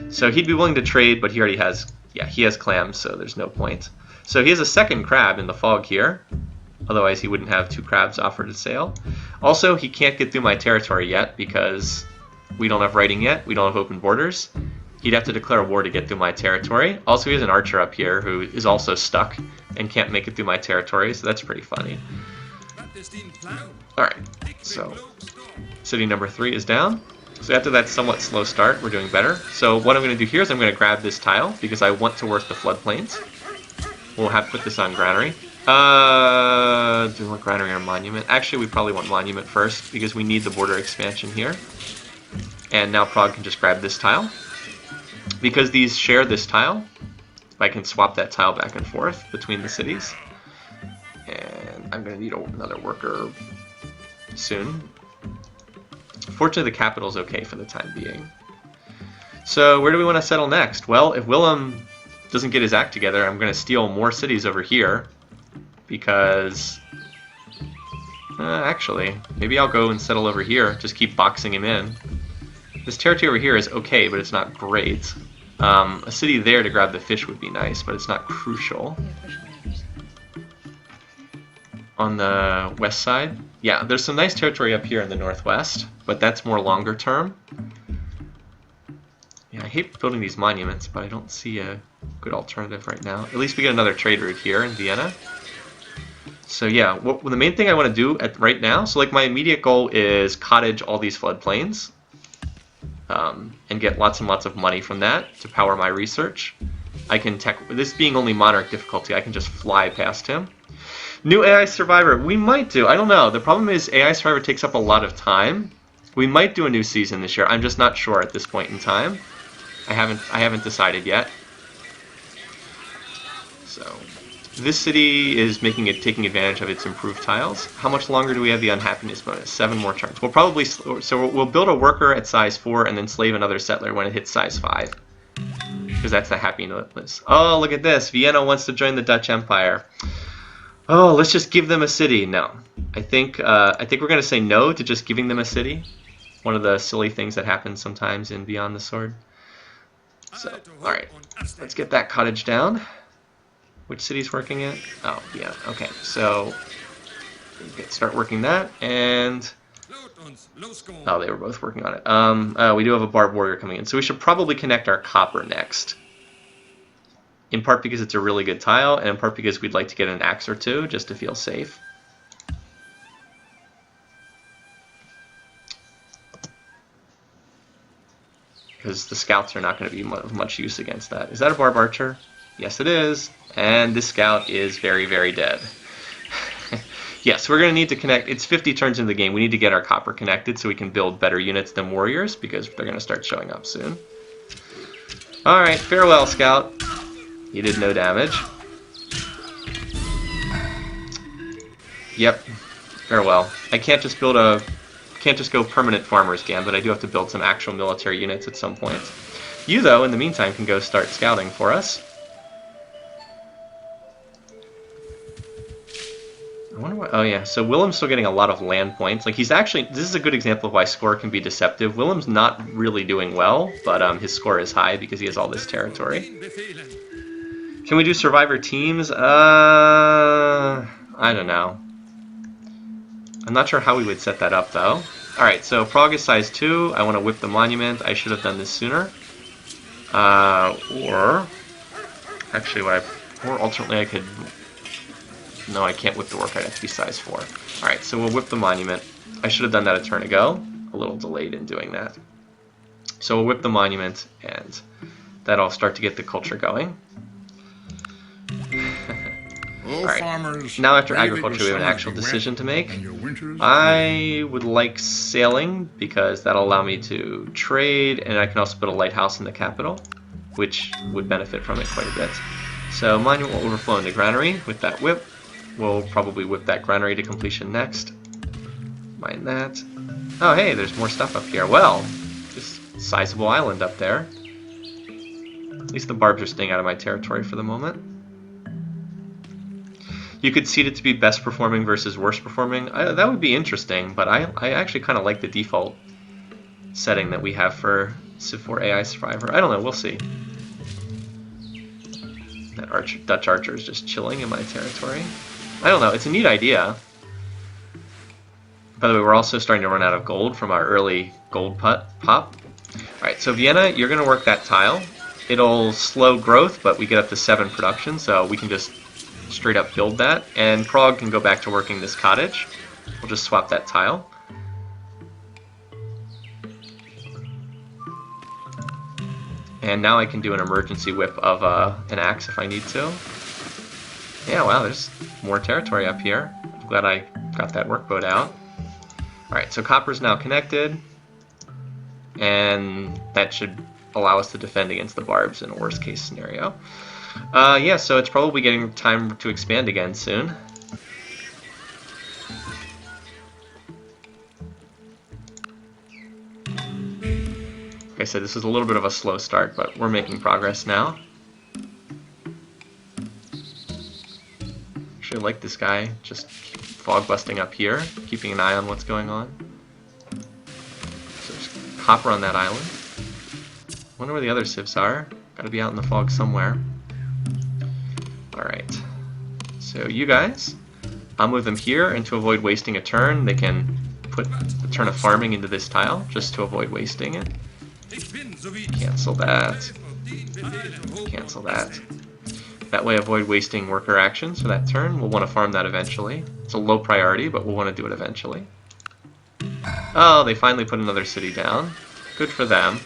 So he'd be willing to trade, but he already has... Yeah, he has clams, so there's no point. So he has a second crab in the fog here. Otherwise, he wouldn't have 2 crabs offered to sail. Also, he can't get through my territory yet because we don't have writing yet. We don't have open borders. He'd have to declare war to get through my territory. Also, he has an archer up here who is also stuck and can't make it through my territory, so that's pretty funny. Alright, so city number 3 is down. So after that somewhat slow start, we're doing better. So what I'm going to do here is I'm going to grab this tile because I want to work the floodplains. We'll have to put this on granary. Do we want granary or monument? Actually, we probably want monument first because we need the border expansion here. And now Prague can just grab this tile. Because these share this tile, I can swap that tile back and forth between the cities. And I'm going to need another worker soon. Fortunately, the capital's okay for the time being. So where do we want to settle next? Well, if Willem doesn't get his act together, I'm going to steal more cities over here. Because... actually, maybe I'll go and settle over here. Just keep boxing him in. This territory over here is okay, but it's not great. A city there to grab the fish would be nice, but it's not crucial. On the west side? Yeah, there's some nice territory up here in the northwest, but that's more longer term. Yeah, I hate building these monuments, but I don't see a good alternative right now. At least we get another trade route here in Vienna. So yeah, the main thing I want to do right now, so like my immediate goal is cottage all these floodplains. And get lots and lots of money from that to power my research. I can this being only Monarch difficulty, I can just fly past him. New AI Survivor, we might do. I don't know. The problem is AI Survivor takes up a lot of time. We might do a new season this year. I'm just not sure at this point in time. I haven't decided yet. So this city is taking advantage of its improved tiles. How much longer do we have the unhappiness bonus? 7 more turns. We'll probably we'll build a worker at size 4 and then slave another settler when it hits size 5. Because that's the happiness. Oh, look at this. Vienna wants to join the Dutch Empire. Oh, let's just give them a city. No. I think we're going to say no to just giving them a city. One of the silly things that happens sometimes in Beyond the Sword. So, alright. Let's get that cottage down. Which city's working it? Oh, yeah. Okay, so start working that, and oh, they were both working on it. We do have a barbed warrior coming in, so we should probably connect our copper next. in part because it's a really good tile, and in part because we'd like to get an axe or two just to feel safe. Because the scouts are not going to be of much use against that. Is that a barb archer? Yes, it is. And this scout is very, very dead. Yes, we're going to need to connect. It's 50 turns into the game. We need to get our copper connected so we can build better units than warriors, because they're going to start showing up soon. Alright, farewell, scout. You did no damage. Yep, farewell. I can't just build a... Can't just go permanent farmer's gambit. I do have to build some actual military units at some point. You, though, in the meantime, can go start scouting for us. I wonder what... Oh, yeah. So Willem's still getting a lot of land points. Like, he's actually... This is a good example of why score can be deceptive. Willem's not really doing well, but his score is high because he has all this territory. Can we do survivor teams? I don't know. I'm not sure how we would set that up, though. Alright, so Prague is size 2. I want to whip the monument. I should have done this sooner. Or... Actually, or alternately I could... No, I can't whip the work. I'd have to be size 4. Alright, so we'll whip the monument. I should have done that a turn ago. A little delayed in doing that. So we'll whip the monument, and that'll start to get the culture going. Alright, now after agriculture we have an actual decision to make. I would like sailing, because that'll allow me to trade, and I can also put a lighthouse in the capital, which would benefit from it quite a bit. So monument will overflow into granary with that whip. We'll probably whip that granary to completion next. Mind that. Oh hey, there's more stuff up here. Well, this sizable island up there. At least the barbs are staying out of my territory for the moment. You could seed it to be best performing versus worst performing. That would be interesting, but I actually kind of like the default setting that we have for Civ4 AI Survivor. I don't know, we'll see. That Dutch archer is just chilling in my territory. I don't know, it's a neat idea. By the way, we're also starting to run out of gold from our early gold pop. Alright, so Vienna, you're going to work that tile. It'll slow growth, but we get up to 7 production, so we can just straight up build that. And Prague can go back to working this cottage. We'll just swap that tile. And now I can do an emergency whip of an axe if I need to. Yeah, wow, there's more territory up here. I'm glad I got that workboat out. Alright, so copper's now connected. And that should allow us to defend against the barbs in a worst case scenario. Yeah, so it's probably getting time to expand again soon. Like I said, this is a little bit of a slow start, but we're making progress now. Actually, I like this guy just fog busting up here, keeping an eye on what's going on. So just copper on that island. Wonder where the other civs are. Gotta be out in the fog somewhere. Alright, so you guys, I'll move them here, and to avoid wasting a turn, they can put a turn of farming into this tile, just to avoid wasting it. Cancel that. Cancel that. That way avoid wasting worker actions for that turn. We'll want to farm that eventually. It's a low priority, but we'll want to do it eventually. Oh, they finally put another city down. Good for them.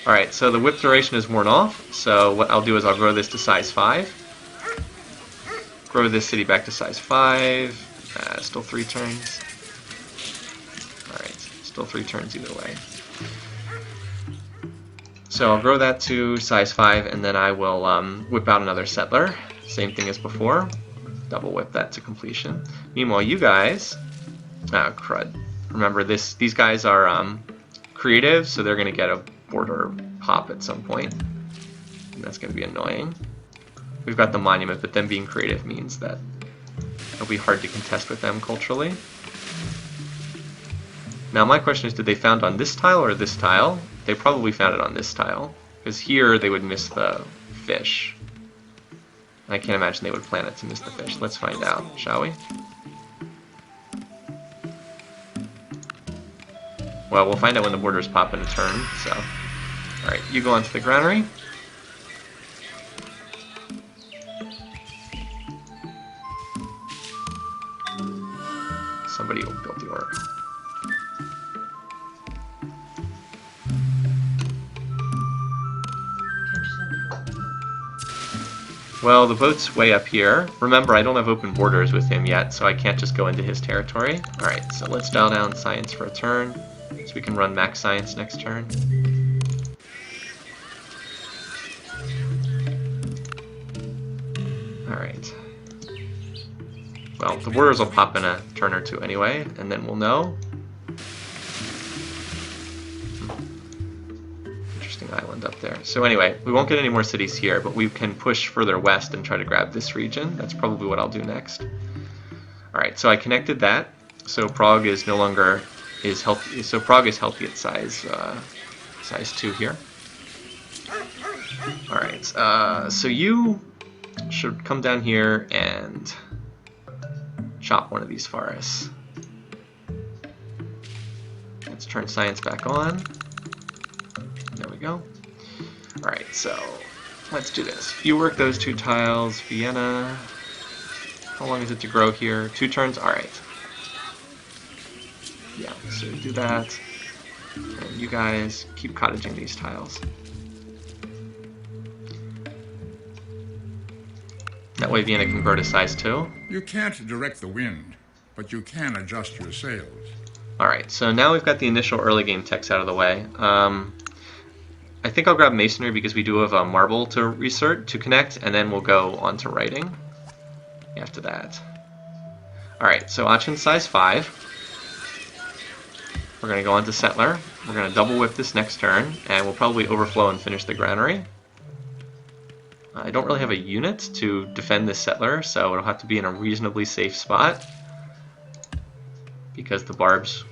Alright, so the whip duration is worn off, so what I'll do is I'll grow this to size 5. Grow this city back to size 5. Still 3 turns. Alright, still 3 turns either way. So I'll grow that to size 5, and then I will whip out another settler. Same thing as before. Double whip that to completion. Meanwhile, you guys... Ah, crud. Remember, these guys are creative, so they're going to get a border pop at some point, and that's going to be annoying. We've got the monument, but them being creative means that it'll be hard to contest with them culturally. Now my question is, did they found on this tile or this tile? They probably found it on this tile, because here they would miss the fish. I can't imagine they would plan it to miss the fish. Let's find out, shall we? Well, we'll find out when the borders pop in a turn, so... Alright, you go onto the granary. somebody will build the orb. Well, the boat's way up here. Remember, I don't have open borders with him yet, so I can't just go into his territory. Alright, so let's dial down science for a turn, so we can run max science next turn. Alright. Well, the borders will pop in a turn or two anyway, and then we'll know. Interesting island up there. So anyway, we won't get any more cities here, but we can push further west and try to grab this region. That's probably what I'll do next. Alright, so I connected that. So Prague is no longer healthy. So Prague is healthy at size 2 here. Alright, so you should come down here and chop one of these forests. Let's turn science back on. There we go. Alright, so let's do this. You work those 2 tiles. Vienna. How long is it to grow here? 2 turns? Alright. Yeah, so do that. And you guys keep cottaging these tiles. That way Vienna can grow to size 2. You can't direct the wind, but you can adjust your sails. Alright, so now we've got the initial early game techs out of the way. I think I'll grab masonry because we do have a marble to connect, and then we'll go on to writing after that. Alright, so Aachen size 5. We're going to go on to settler. We're going to double whip this next turn, and we'll probably overflow and finish the granary. I don't really have a unit to defend this settler, so it'll have to be in a reasonably safe spot because the barbs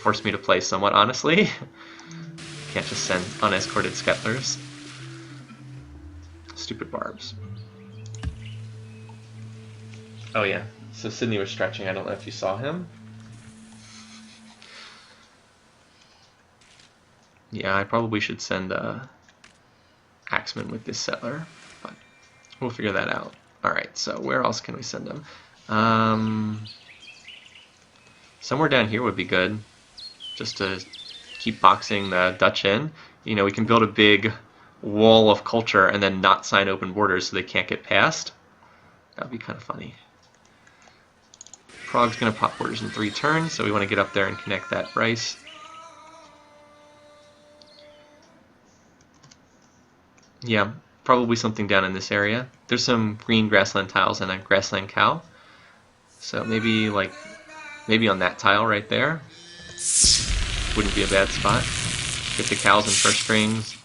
force me to play somewhat honestly. Can't just send unescorted settlers. Stupid barbs. Oh yeah, so Sydney was stretching. I don't know if you saw him. Yeah, I probably should send Axeman with this settler, but we'll figure that out. Alright, so where else can we send them? Somewhere down here would be good, just to keep boxing the Dutch in. You know, we can build a big wall of culture and then not sign open borders so they can't get past. That would be kind of funny. Prague's going to pop borders in 3 turns, so we want to get up there and connect that rice. Yeah, probably something down in this area. There's some green grassland tiles and a grassland cow. So maybe on that tile right there. Wouldn't be a bad spot. Get the cows and first strings.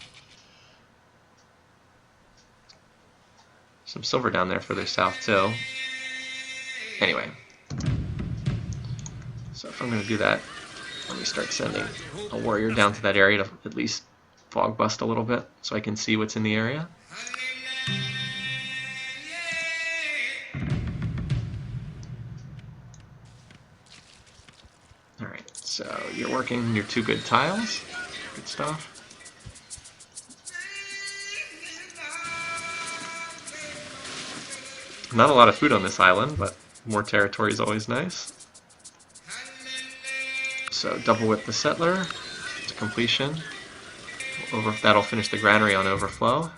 Some silver down there further south too. Anyway. So if I'm going to do that, let me start sending a warrior down to that area to at least fog bust a little bit so I can see what's in the area. Alright, so you're working your 2 good tiles. Good stuff. Not a lot of food on this island, but more territory is always nice. So double whip the settler to completion. That'll finish the granary on overflow.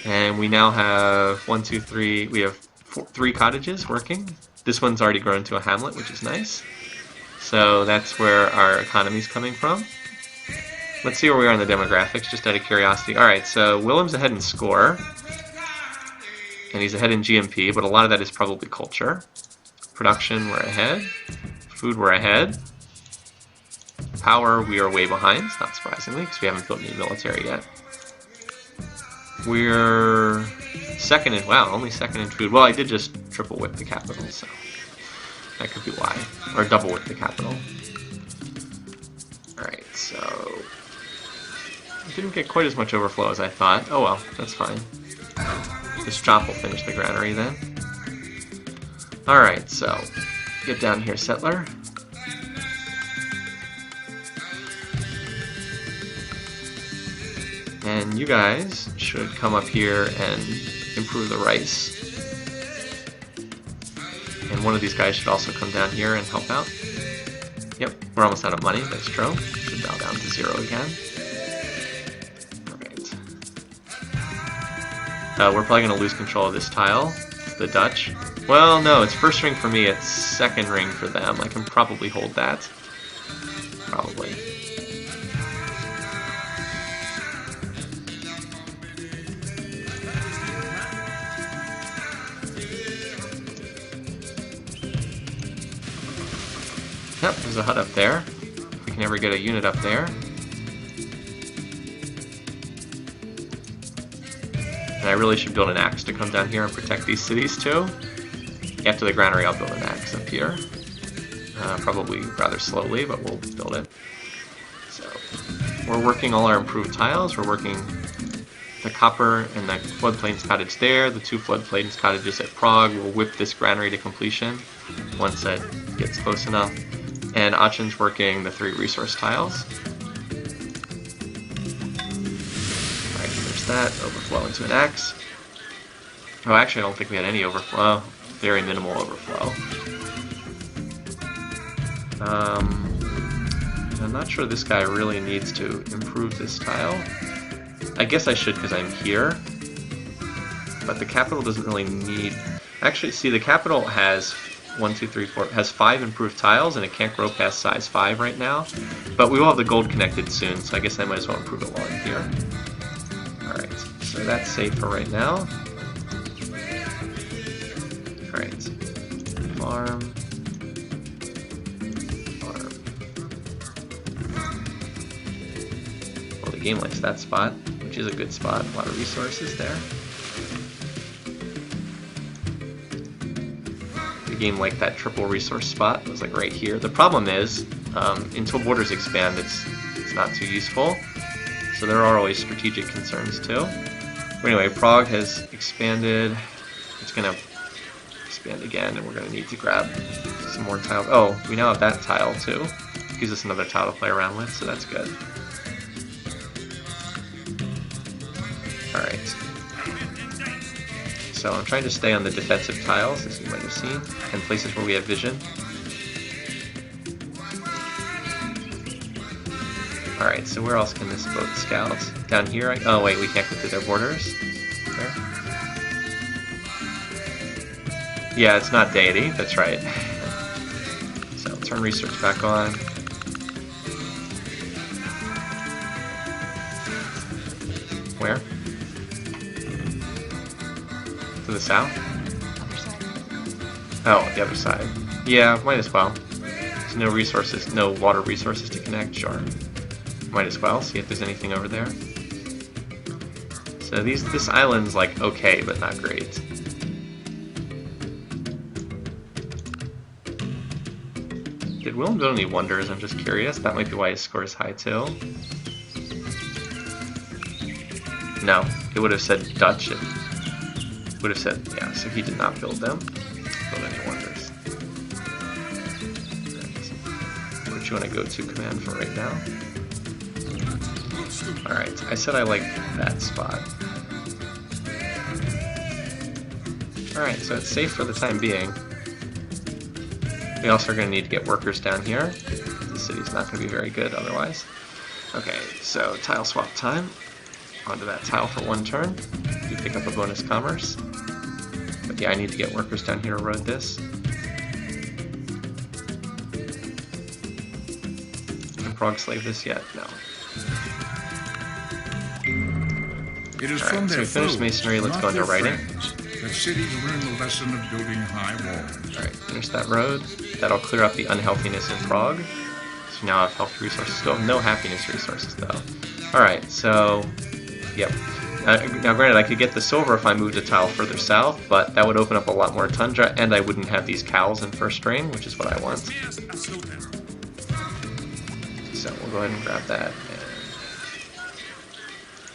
And we now have 1, 2, 3. We have 3 cottages working. This one's already grown to a hamlet, which is nice. So that's where our economy's coming from. Let's see where we are in the demographics, just out of curiosity. Alright, so Willem's ahead in score. And he's ahead in GMP, but a lot of that is probably culture. Production, we're ahead. Food, we're ahead. Power, we are way behind, not surprisingly, because we haven't built any military yet. We're second in, wow, only second in food. Well, I did just triple whip the capital, so that could be why. Or double whip the capital. Alright, so didn't get quite as much overflow as I thought. Oh well, that's fine. This chop will finish the granary then. Alright, so get down here, settler. And you guys should come up here and improve the rice. And one of these guys should also come down here and help out. Yep, we're almost out of money, that's true. Should bow down to 0 again. Alright. We're probably going to lose control of this tile, the Dutch. Well, no, it's first ring for me, it's second ring for them. I can probably hold that. Probably. Yep, there's a hut up there. If we can ever get a unit up there. And I really should build an axe to come down here and protect these cities too. After the granary, I'll build an axe up here. Probably rather slowly, but we'll build it. So, we're working all our improved tiles. We're working the copper and the floodplains cottage there, the 2 floodplains cottages at Prague. We'll whip this granary to completion once it gets close enough. And Achen's working the 3 resource tiles. Alright, there's that. Overflow into an axe. Oh, actually, I don't think we had any overflow. Very minimal overflow. I'm not sure this guy really needs to improve this tile. I guess I should because I'm here. But the capital doesn't really need... Actually, see, the capital has 1, 2, 3, 4, has 5 improved tiles, and it can't grow past size 5 right now. But we will have the gold connected soon, so I guess I might as well improve it while I'm here. Alright, so that's safe for right now. Alright, farm. Well, the game likes that spot, which is a good spot. A lot of resources there. The game liked that triple resource spot. It was like right here. The problem is, until borders expand, it's not too useful. So there are always strategic concerns too. But anyway, Prague has expanded. It's going to expand again, and we're going to need to grab some more tiles. Oh, we now have that tile too. Gives us another tile to play around with, so that's good. Alright. So I'm trying to stay on the defensive tiles, as you might have seen, and places where we have vision. Alright, so where else can this boat scout? Down here? Oh wait, we can't go through their borders. There. Yeah, it's not deity, that's right. So turn research back on. Where? To the south? Oh, the other side. Yeah, might as well. There's no resources, no water resources to connect, sure. Might as well, see if there's anything over there. So this island's like okay, but not great. Did Willem build any wonders? I'm just curious. That might be why his score is high too. No, it would have said Dutch. It would have said, yeah, so he did not build them. Build any wonders. Right. What you want to go to command for right now? Alright, I said I like that spot. Alright, so it's safe for the time being. We also are going to need to get workers down here. The city's not going to be very good otherwise. Okay, so tile swap time. Onto that tile for 1 turn. You pick up a bonus commerce. But yeah, I need to get workers down here to road this. Can Prague slave this yet? No. It is All from right, so their we finished masonry, let's go into writing. That cities learn the lesson of building high walls. Alright, finish that road. That'll clear up the unhealthiness in Prague. So now I have health resources. Still have no happiness resources though. Alright, so yep. Now granted, I could get the silver if I moved a tile further south, but that would open up a lot more tundra, and I wouldn't have these cows in first ring, which is what I want. So we'll go ahead and grab that.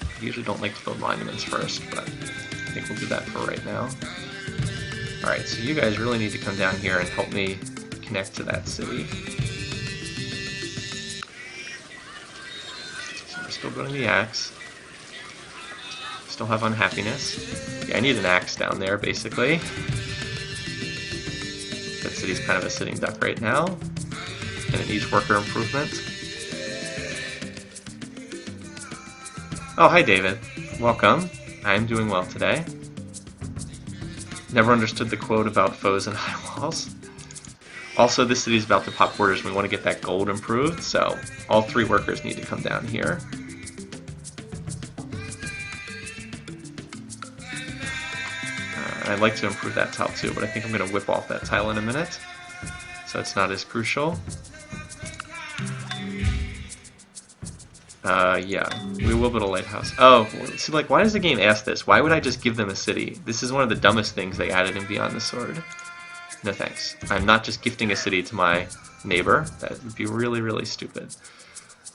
I usually don't like to build monuments first, but I think we'll do that for right now. Alright, so you guys really need to come down here and help me connect to that city. So we're still building the axe. Still have unhappiness. Yeah, I need an axe down there, basically. city's kind of a sitting duck right now, and it needs worker improvement. Oh, hi David. Welcome. I'm doing well today. Never understood the quote about foes and high walls. Also, this city's about to pop borders and we want to get that gold improved, so all 3 workers need to come down here. I'd like to improve that tile too, but I think I'm going to whip off that tile in a minute, so it's not as crucial. Yeah, we will build a lighthouse. Oh, see, like, why does the game ask this? Why would I just give them a city? This is one of the dumbest things they added in Beyond the Sword. No thanks. I'm not just gifting a city to my neighbor. That would be really, really stupid.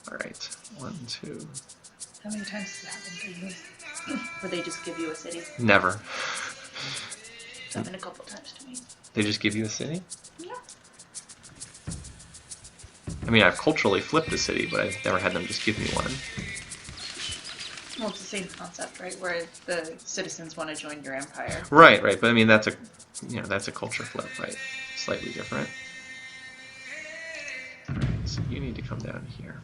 Alright, 1, 2... How many times does that happen to you? Where they just give you a city? Never. It's happened a couple times to me. They just give you a city? Yeah. I mean, I've culturally flipped a city, but I've never had them just give me one. Well, it's the same concept, right? Where the citizens want to join your empire. Right, right. But I mean, that's a, you know, that's a culture flip, right? Slightly different. All right, so you need to come down here.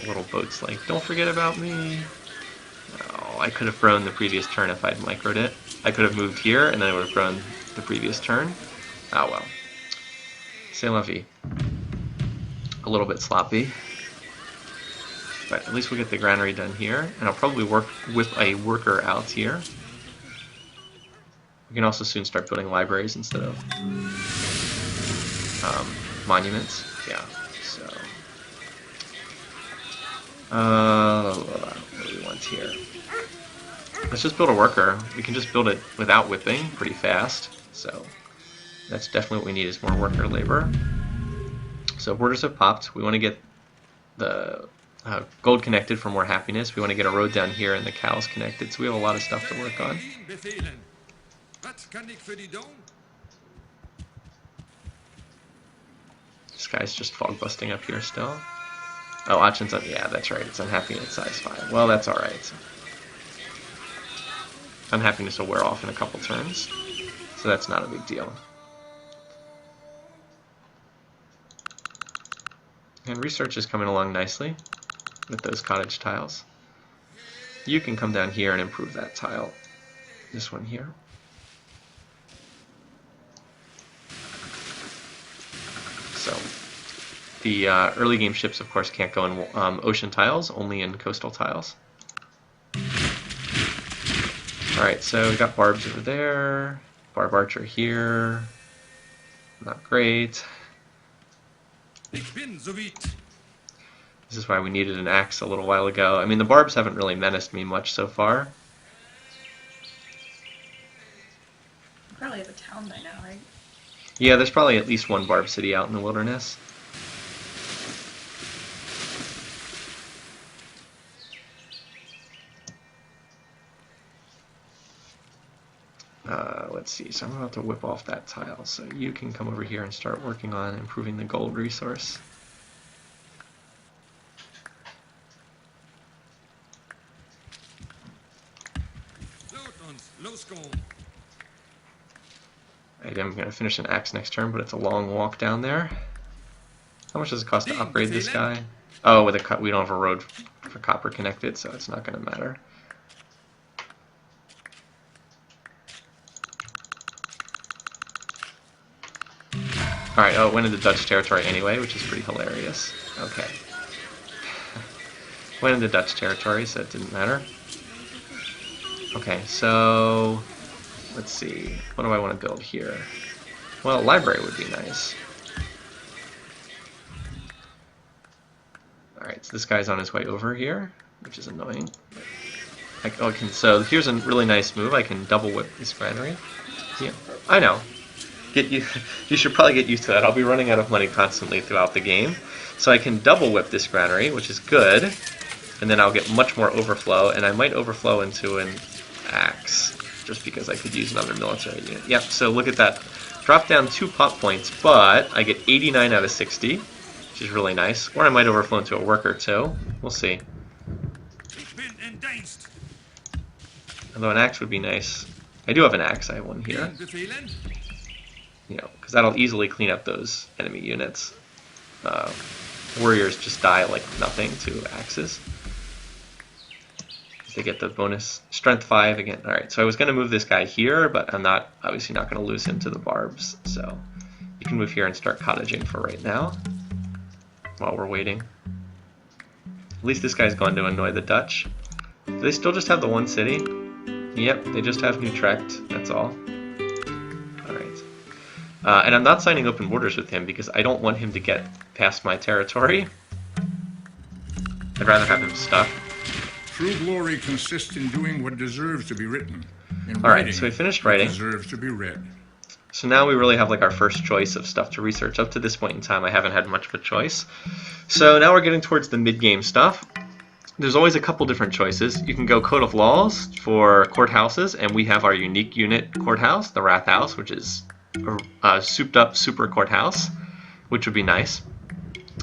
The little boat's like, don't forget about me. Oh, I could have grown the previous turn if I'd microed it. I could have moved here, and then it would have grown the previous turn. Oh well. C'est la vie. A little bit sloppy. But at least we'll get the granary done here, and I'll probably work with a worker out here. We can also soon start building libraries instead of monuments. Yeah, so... what do we want here? Let's just build a worker. We can just build it without whipping pretty fast. So that's definitely what we need, is more worker labor. So borders have popped. We want to get the gold connected for more happiness. We want to get a road down here and the cows connected. So we have a lot of stuff to work on. This guy's just fog busting up here still. Oh, Achen's up. Yeah, that's right. It's unhappy at size 5. Well, that's alright. Unhappiness will wear off in a couple turns, so that's not a big deal. And research is coming along nicely with those cottage tiles. You can come down here and improve that tile. This one here. So, the early game ships, of course, can't go in ocean tiles, only in coastal tiles. Alright, so we got barbs over there, barb archer here, not great. This is why we needed an axe a little while ago. I mean, the barbs haven't really menaced me much so far. You probably have a town by now, right? Yeah, there's probably at least one barb city out in the wilderness. Let's see, so I'm about to whip off that tile, so you can come over here and start working on improving the gold resource. I'm going to finish an axe next turn, but it's a long walk down there. How much does it cost to upgrade this guy? Oh, with a we don't have a road for copper connected, so it's not going to matter. Alright, oh, it went into Dutch territory anyway, which is pretty hilarious. Okay. Went into Dutch territory, so it didn't matter. Okay, so... let's see. What do I want to build here? Well, a library would be nice. Alright, so this guy's on his way over here, which is annoying. So here's a really nice move. I can double whip this granary. Yeah, I know. You should probably get used to that. I'll be running out of money constantly throughout the game. So I can double whip this granary, which is good. And then I'll get much more overflow, and I might overflow into an axe, just because I could use another military unit. Yep, so look at that. Drop down 2 pop points, but I get 89 out of 60, which is really nice. Or I might overflow into a worker too. We'll see. Although an axe would be nice. I do have an axe, I have one here. You know, because that'll easily clean up those enemy units. Warriors just die like nothing to axes. They get the bonus strength 5 again. Alright, so I was going to move this guy here, but I'm not obviously not going to lose him to the barbs. So you can move here and start cottaging for right now while we're waiting. At least this guy's going to annoy the Dutch. Do they still just have the one city? Yep, they just have Utrecht, that's all. Alright. And I'm not signing open borders with him because I don't want him to get past my territory. I'd rather have him stuck. True glory consists in doing what deserves to be written. Alright, so we finished writing. Deserves to be read. So now we really have like our first choice of stuff to research. Up to this point in time, I haven't had much of a choice. So now we're getting towards the mid-game stuff. There's always a couple different choices. You can go Code of Laws for courthouses, and we have our unique unit courthouse, the Wrath House, which is a souped-up super courthouse, which would be nice.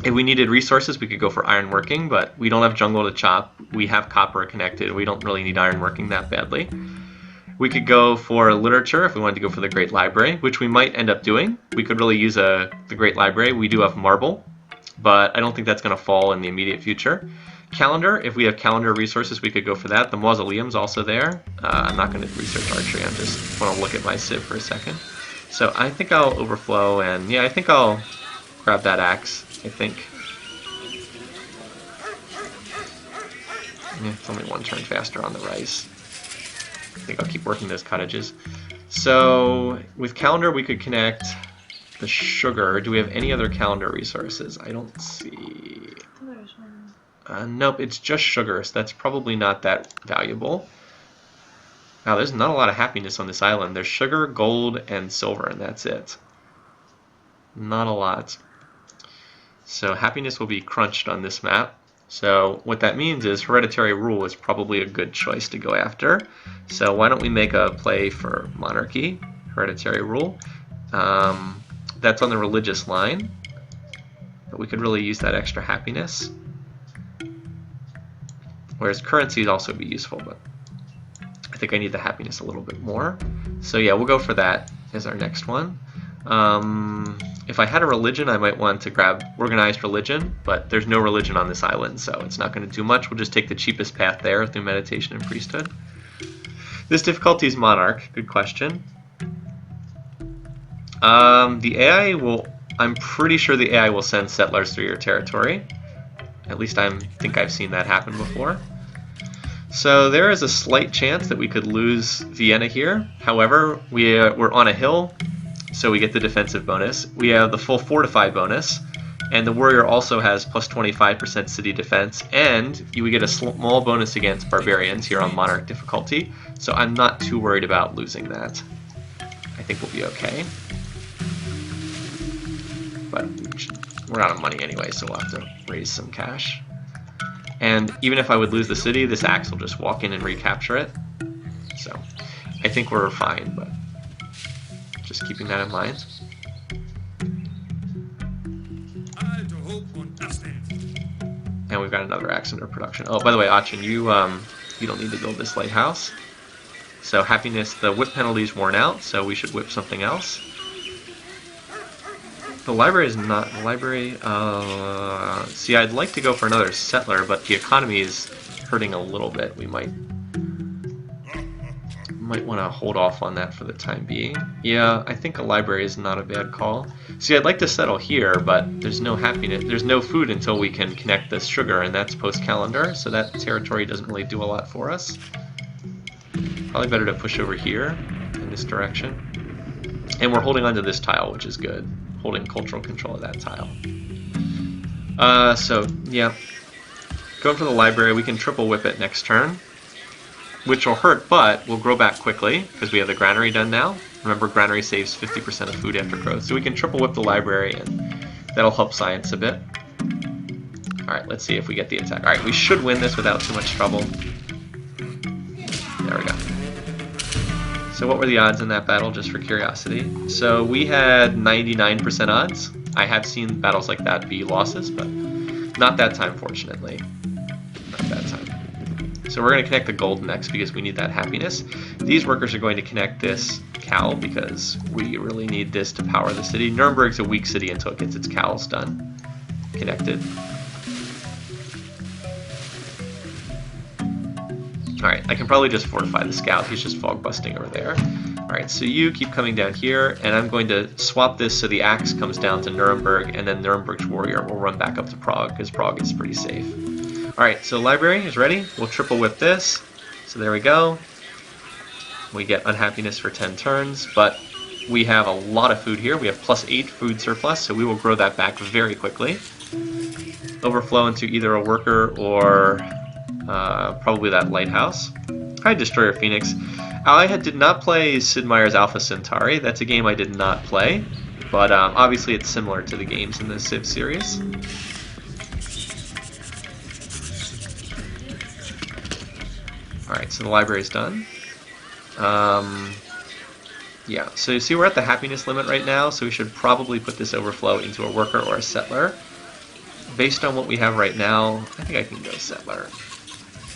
If we needed resources, we could go for ironworking, but we don't have jungle to chop. We have copper connected. We don't really need ironworking that badly. We could go for literature if we wanted to go for the Great Library, which we might end up doing. We could really use the Great Library. We do have marble, but I don't think that's going to fall in the immediate future. Calendar, if we have calendar resources, we could go for that. The mausoleum's also there. I'm not going to research archery. I just want to look at my Civ for a second. So I think I'll overflow, and yeah, I think I'll grab that axe, I think. Yeah, it's only one turn faster on the rice. I think I'll keep working those cottages. So with calendar, we could connect the sugar. Do we have any other calendar resources? I don't see. Nope, it's just sugar, so that's probably not that valuable. Wow, there's not a lot of happiness on this island. There's sugar, gold, and silver, and that's it. Not a lot. So happiness will be crunched on this map. So what that means is hereditary rule is probably a good choice to go after. So why don't we make a play for monarchy, hereditary rule. That's on the religious line, but we could really use that extra happiness. Whereas currency would also be useful, but I think I need the happiness a little bit more. So yeah, we'll go for that as our next one. If I had a religion, I might want to grab organized religion, but there's no religion on this island, so it's not going to do much. We'll just take the cheapest path there through meditation and priesthood. This difficulty is Monarch. Good question. The AI will, I'm pretty sure the AI will send settlers through your territory. At least I think I've seen that happen before. So there is a slight chance that we could lose Vienna here. However, we're on a hill, so we get the defensive bonus. We have the full fortify bonus, and the warrior also has plus 25% city defense, and you would get a small bonus against barbarians here on Monarch difficulty. So I'm not too worried about losing that. I think we'll be okay. But we're out of money anyway, so we'll have to raise some cash. And even if I would lose the city, this axe will just walk in and recapture it. So I think we're fine, but just keeping that in mind. And we've got another axe under production. Oh, by the way, Achin, you don't need to build this lighthouse. So happiness, the whip penalty is worn out, so we should whip something else. The library is not the library. See, I'd like to go for another settler, but the economy is hurting a little bit. We might want to hold off on that for the time being. Yeah, I think a library is not a bad call. See, I'd like to settle here, but there's no happiness. There's no food until we can connect this sugar, and that's post-calendar, so that territory doesn't really do a lot for us. Probably better to push over here in this direction. And we're holding onto this tile, which is good. Holding cultural control of that tile. So, yeah. Going for the library, we can triple whip it next turn, which will hurt, but we'll grow back quickly, because we have the granary done now. Remember, granary saves 50% of food after growth, so we can triple whip the library, and that'll help science a bit. Alright, let's see if we get the attack. Alright, we should win this without too much trouble. There we go. So what were the odds in that battle, just for curiosity? So we had 99% odds. I have seen battles like that be losses, but not that time, fortunately. Not that time. So we're going to connect the gold next because we need that happiness. These workers are going to connect this cow because we really need this to power the city. Nuremberg's a weak city until it gets its cows done. Connected. Alright, I can probably just fortify the scout. He's just fog busting over there. Alright, so you keep coming down here, and I'm going to swap this so the axe comes down to Nuremberg, and then Nuremberg's warrior will run back up to Prague, because Prague is pretty safe. Alright, so library is ready. We'll triple whip this. So there we go. We get unhappiness for 10 turns, but we have a lot of food here. We have +8 food surplus, so we will grow that back very quickly. Overflow into either a worker or probably that lighthouse. Hi, Destroyer Phoenix. I did not play Sid Meier's Alpha Centauri. That's a game I did not play, but obviously it's similar to the games in the Civ series. Alright, so the library's done. Yeah, so you see we're at the happiness limit right now, so we should probably put this overflow into a worker or a settler. Based on what we have right now, I think I can go settler,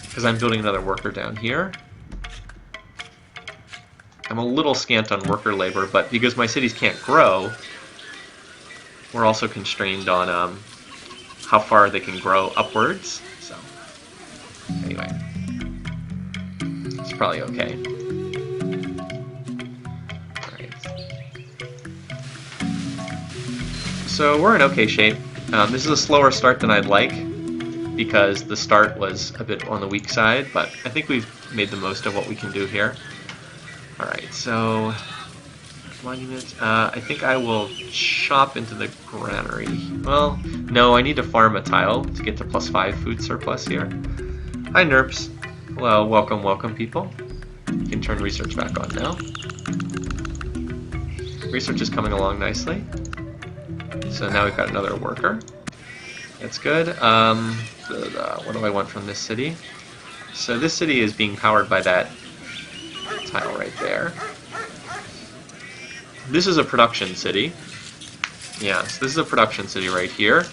because I'm building another worker down here. I'm a little scant on worker labor, but because my cities can't grow, we're also constrained on how far they can grow upwards. So, anyway, it's probably okay. Alright. So we're in okay shape. This is a slower start than I'd like, because the start was a bit on the weak side, but I think we've made the most of what we can do here. Alright, so monument. I think I will chop into the granary. Well, no, I need to farm a tile to get to +5 food surplus here. Hi, Nerps. Hello, welcome, welcome, people. You can turn research back on now. Research is coming along nicely. So now we've got another worker. That's good. What do I want from this city? So this city is being powered by that tile right there. This is a production city. Yeah, so this is a production city right here.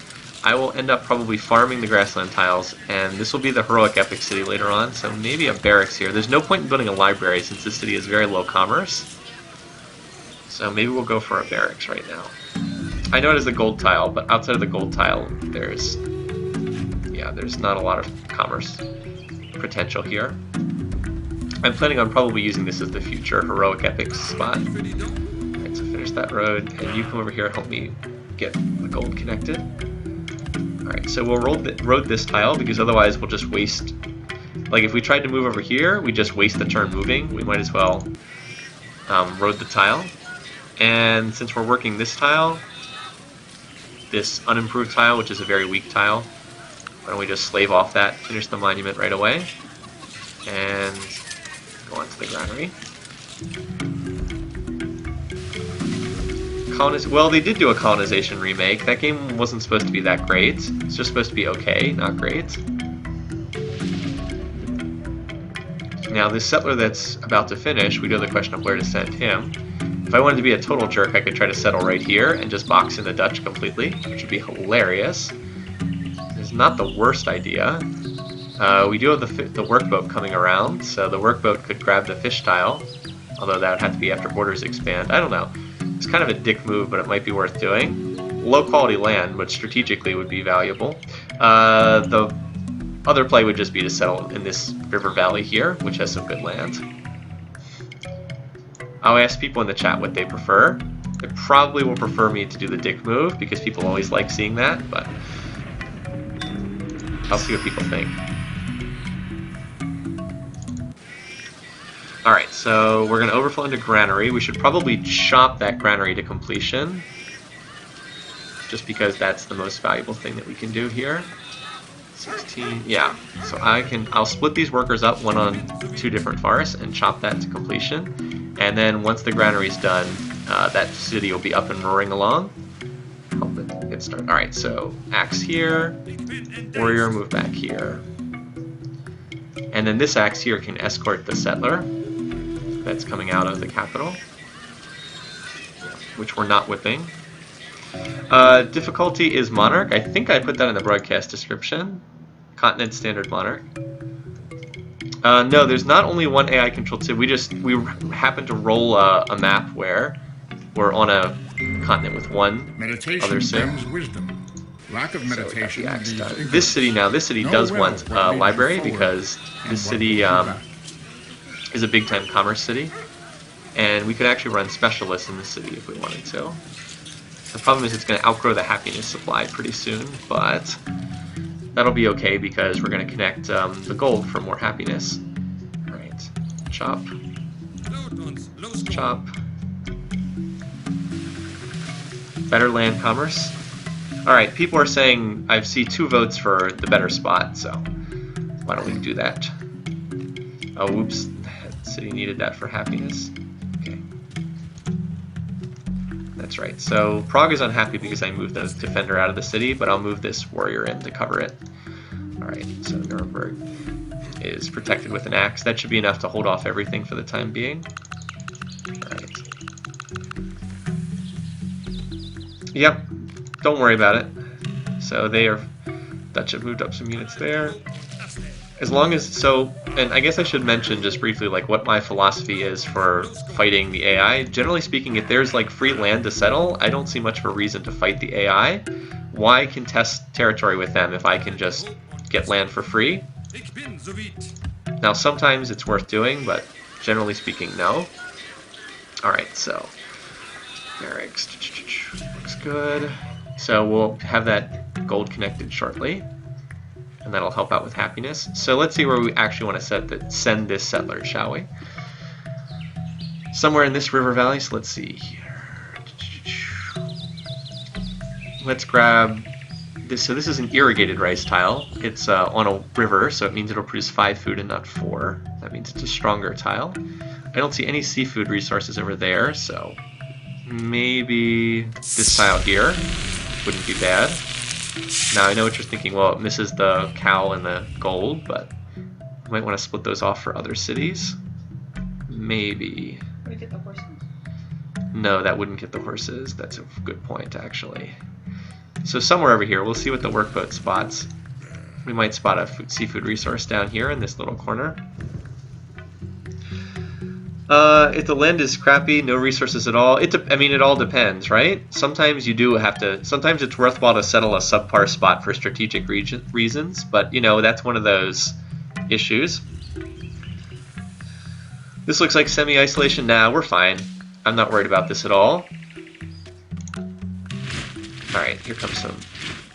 I will end up probably farming the grassland tiles, and this will be the heroic epic city later on, so maybe a barracks here. There's no point in building a library since this city is very low commerce. So maybe we'll go for a barracks right now. I know it is the gold tile, but outside of the gold tile, there's not a lot of commerce potential here. I'm planning on probably using this as the future heroic epic spot. Alright, so finish that road, and you come over here and help me get the gold connected. Alright, so we'll road this tile, because otherwise we'll just waste... Like, if we tried to move over here, we just waste the turn moving. We might as well road the tile. And since we're working this tile, this unimproved tile, which is a very weak tile, why don't we just slave off that, finish the monument right away, and go on to the granary. Well, they did do a colonization remake. That game wasn't supposed to be that great. It's just supposed to be okay, not great. Now, this settler that's about to finish, we know the question of where to send him. If I wanted to be a total jerk, I could try to settle right here and just box in the Dutch completely, which would be hilarious. It's not the worst idea. We do have the workboat coming around, so the workboat could grab the fish tile, although that would have to be after borders expand. I don't know. It's kind of a dick move, but it might be worth doing. Low quality land, but strategically would be valuable. The other play would just be to settle in this river valley here, which has some good land. I'll ask people in the chat what they prefer. They probably will prefer me to do the dick move, because people always like seeing that, but I'll see what people think. Alright, so we're going to overflow into granary. We should probably chop that granary to completion, just because that's the most valuable thing that we can do here. 16, yeah. So I'll split these workers up, one on 2 different forests, and chop that to completion. And then once the granary's done, that city will be up and roaring along. Help it get started. Alright, so axe here, warrior move back here. And then this axe here can escort the settler that's coming out of the capital, which we're not whipping. Difficulty is Monarch. I think I put that in the broadcast description. Continent Standard Monarch. No, there's not only one AI controlled city. We happen to roll a map where we're on a continent with one Meditation other civ. brings wisdom. Lack of So we got meditation the axe leaves done. ignorance. This city Know does well want what a leads you library forward because and this what city holds you back. is a big time commerce city, and we could actually run specialists in the city if we wanted to. The problem is it's going to outgrow the happiness supply pretty soon, but that'll be okay because we're going to connect the gold for more happiness. Alright, chop, chop. Better land commerce. Alright, people are saying I see 2 votes for the better spot, so why don't we do that? Oh, whoops. That city needed that for happiness. Okay. That's right. So Prague is unhappy because I moved the defender out of the city, but I'll move this warrior in to cover it. Alright, so Nuremberg is protected with an axe. That should be enough to hold off everything for the time being. Alright. Yep, don't worry about it. So Dutch have moved up some units there. As long as, so, and I guess I should mention just briefly like what my philosophy is for fighting the AI. Generally speaking, if there's like free land to settle, I don't see much of a reason to fight the AI. Why contest territory with them if I can just get land for free? Now sometimes it's worth doing, but generally speaking, no. Alright, so barracks looks good. So we'll have that gold connected shortly, and that'll help out with happiness. So let's see where we actually want to send this settler, shall we? Somewhere in this river valley, so let's see here. Let's grab this. So this is an irrigated rice tile. It's on a river, so it means it'll produce 5 food and not 4. That means it's a stronger tile. I don't see any seafood resources over there, so maybe this tile here wouldn't be bad. Now I know what you're thinking, well, it misses the cow and the gold, but you might want to split those off for other cities. Maybe. Would it get the horses? No, that wouldn't get the horses. That's a good point, actually. So somewhere over here, we'll see what the workboat spots. We might spot a seafood resource down here in this little corner. If the land is crappy, no resources at all, I mean, it all depends, right? Sometimes you do have to, sometimes it's worthwhile to settle a subpar spot for strategic reasons, but, you know, that's one of those issues. This looks like semi-isolation. Nah, we're fine. I'm not worried about this at all. Alright, here comes some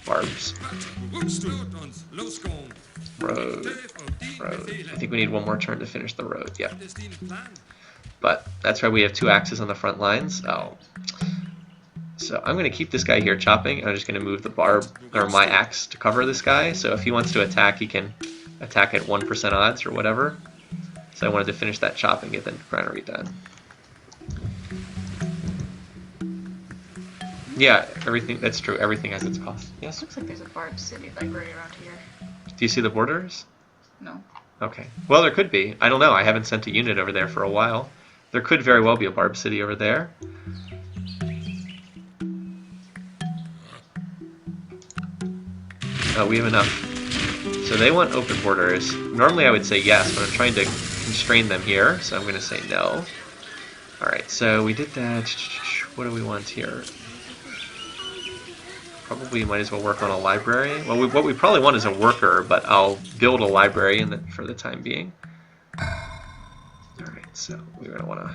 barbs. Road. I think we need one more turn to finish the road, yeah. But that's why we have 2 axes on the front lines. Oh. So I'm going to keep this guy here chopping, and I'm just going to move the barb, or my axe, to cover this guy. So if he wants to attack, he can attack at 1% odds or whatever. So I wanted to finish that chop and get the granary done. Yeah, everything, that's true. Everything has its cost. Yes? Looks like there's a bard city library around here. Do you see the borders? No. Okay. Well, there could be. I don't know. I haven't sent a unit over there for a while. There could very well be a barb city over there. Oh, we have enough. So they want open borders. Normally I would say yes, but I'm trying to constrain them here, so I'm going to say no. Alright, so we did that. What do we want here? Probably might as well work on a library. Well, what we probably want is a worker, but I'll build a library for the time being. Alright, so we're going to want to...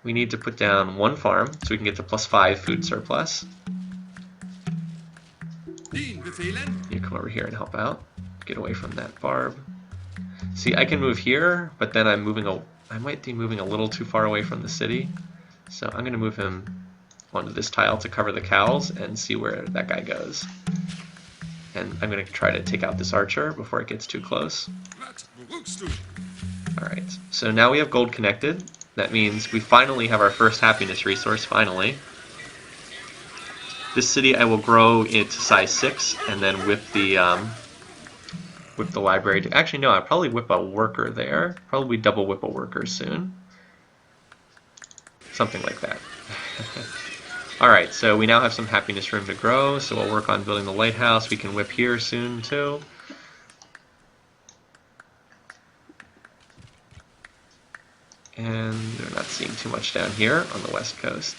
We need to put down 1 farm, so we can get the +5 food surplus. You come over here and help out. Get away from that barb. See, I can move here, but then I might be moving a little too far away from the city. So I'm going to move him onto this tile to cover the cows and see where that guy goes. And I'm going to try to take out this archer before it gets too close. Alright, so now we have gold connected. That means we finally have our first happiness resource, finally. This city I will grow it to size 6 and then whip the library to... Actually, no, I'll probably whip a worker there. Probably double whip a worker soon. Something like that. Alright, so we now have some happiness room to grow, so we'll work on building the lighthouse. We can whip here soon, too. seeing too much down here on the west coast.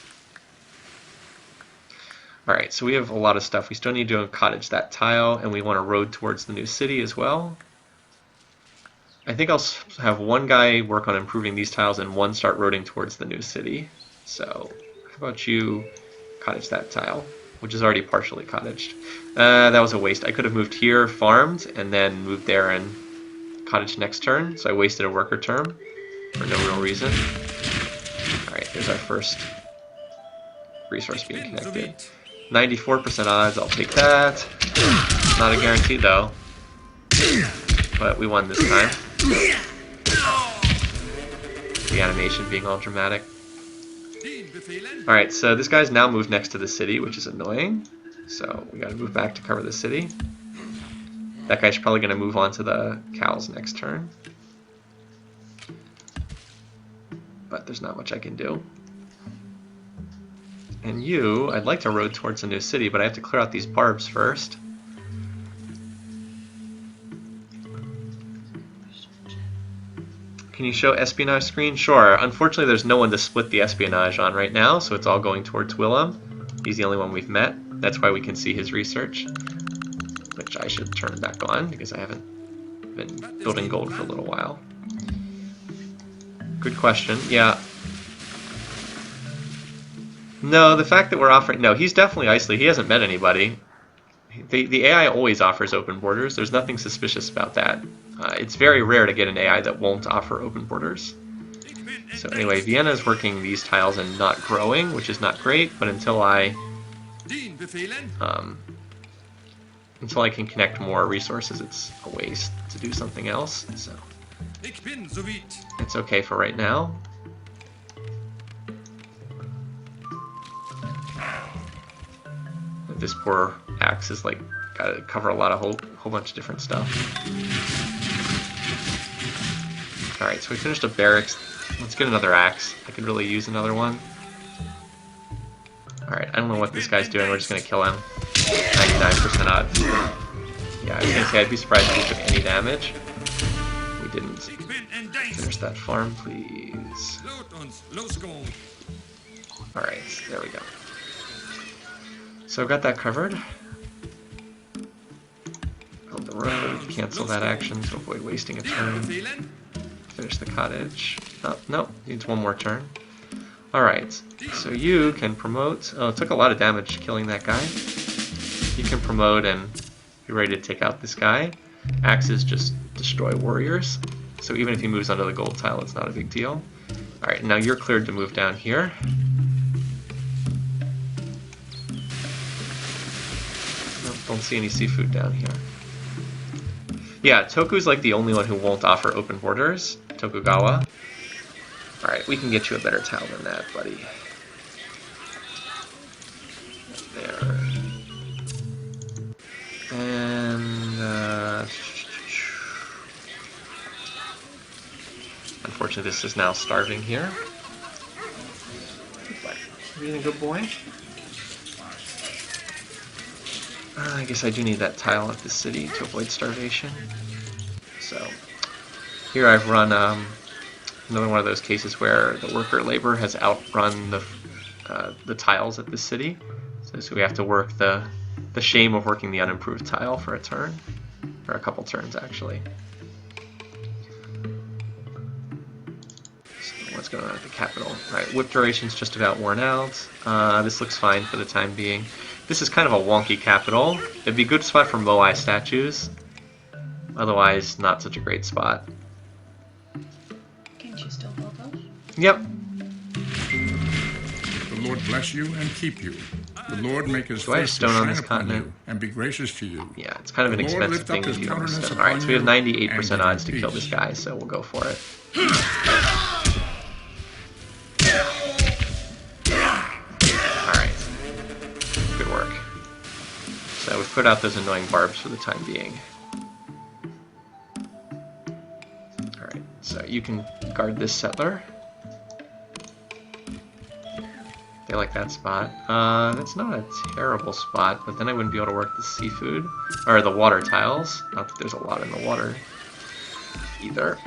Alright, so we have a lot of stuff. We still need to cottage that tile, and we want a road towards the new city as well. I think I'll have one guy work on improving these tiles and one start roading towards the new city. So, how about you cottage that tile, which is already partially cottaged. That was a waste. I could have moved here, farmed, and then moved there and cottage next turn, so I wasted a worker term for no real reason. Alright, there's our first resource being connected. 94% odds, I'll take that. Not a guarantee though, but we won this time. The animation being all dramatic. Alright, so this guy's now moved next to the city, which is annoying. So we gotta move back to cover the city. That guy's probably gonna move on to the cows next turn. But there's not much I can do. And you, I'd like to road towards a new city, but I have to clear out these barbs first. Can you show espionage screen? Sure. Unfortunately, there's no one to split the espionage on right now, so it's all going towards Willem. He's the only one we've met. That's why we can see his research, which I should turn back on because I haven't been building gold for a little while. Good question. Yeah. No, the fact that we're offering... No, he's definitely isolated. He hasn't met anybody. The AI always offers open borders. There's nothing suspicious about that. It's very rare to get an AI that won't offer open borders. So anyway, Vienna is working these tiles and not growing, which is not great, but until I can connect more resources, it's a waste to do something else. So it's okay for right now. This poor axe is like gotta cover a lot of whole bunch of different stuff. Alright, so we finished a barracks. Let's get another axe. I could really use another one. Alright, I don't know what this guy's doing. We're just gonna kill him. 99% odds. Yeah, I was gonna say I'd be surprised if he took any damage. We didn't. Finish that farm, please. Alright, there we go. So I've got that covered. Build the road, cancel that action to avoid wasting a turn. Finish the cottage. Oh, no, needs one more turn. Alright, so you can promote... Oh, it took a lot of damage killing that guy. You can promote and be ready to take out this guy. Axes just destroy warriors. So even if he moves onto the gold tile, it's not a big deal. Alright, now you're cleared to move down here. Don't see any seafood down here. Yeah, Toku's like the only one who won't offer open borders. Tokugawa. Alright, we can get you a better tile than that, buddy. There. And, unfortunately, this is now starving here. But, being a good boy. I guess I do need that tile at the city to avoid starvation. So, here I've run another one of those cases where the worker labor has outrun the tiles at the city. So we have to work the shame of working the unimproved tile for a turn, or a couple turns actually. So what's going on at the capital? Right, whip duration's just about worn out. This looks fine for the time being. This is kind of a wonky capital. It'd be a good spot for Moai statues. Otherwise, not such a great spot. Can't you still build those? Yep. The Lord bless you and keep you. The Lord make his Do I have face to stone on shine this upon continent? you and be gracious to you. Yeah, it's kind of an The Lord expensive lift up thing his if you don't have countenance stone. upon Alright, so we have you 98% and odds to give kill peace. this guy, so we'll go for it. Alright. Good work. So we've put out those annoying barbs for the time being. Alright, so you can guard this settler. They like that spot. That's not a terrible spot, but then I wouldn't be able to work the seafood, or the water tiles. Not that there's a lot in the water either.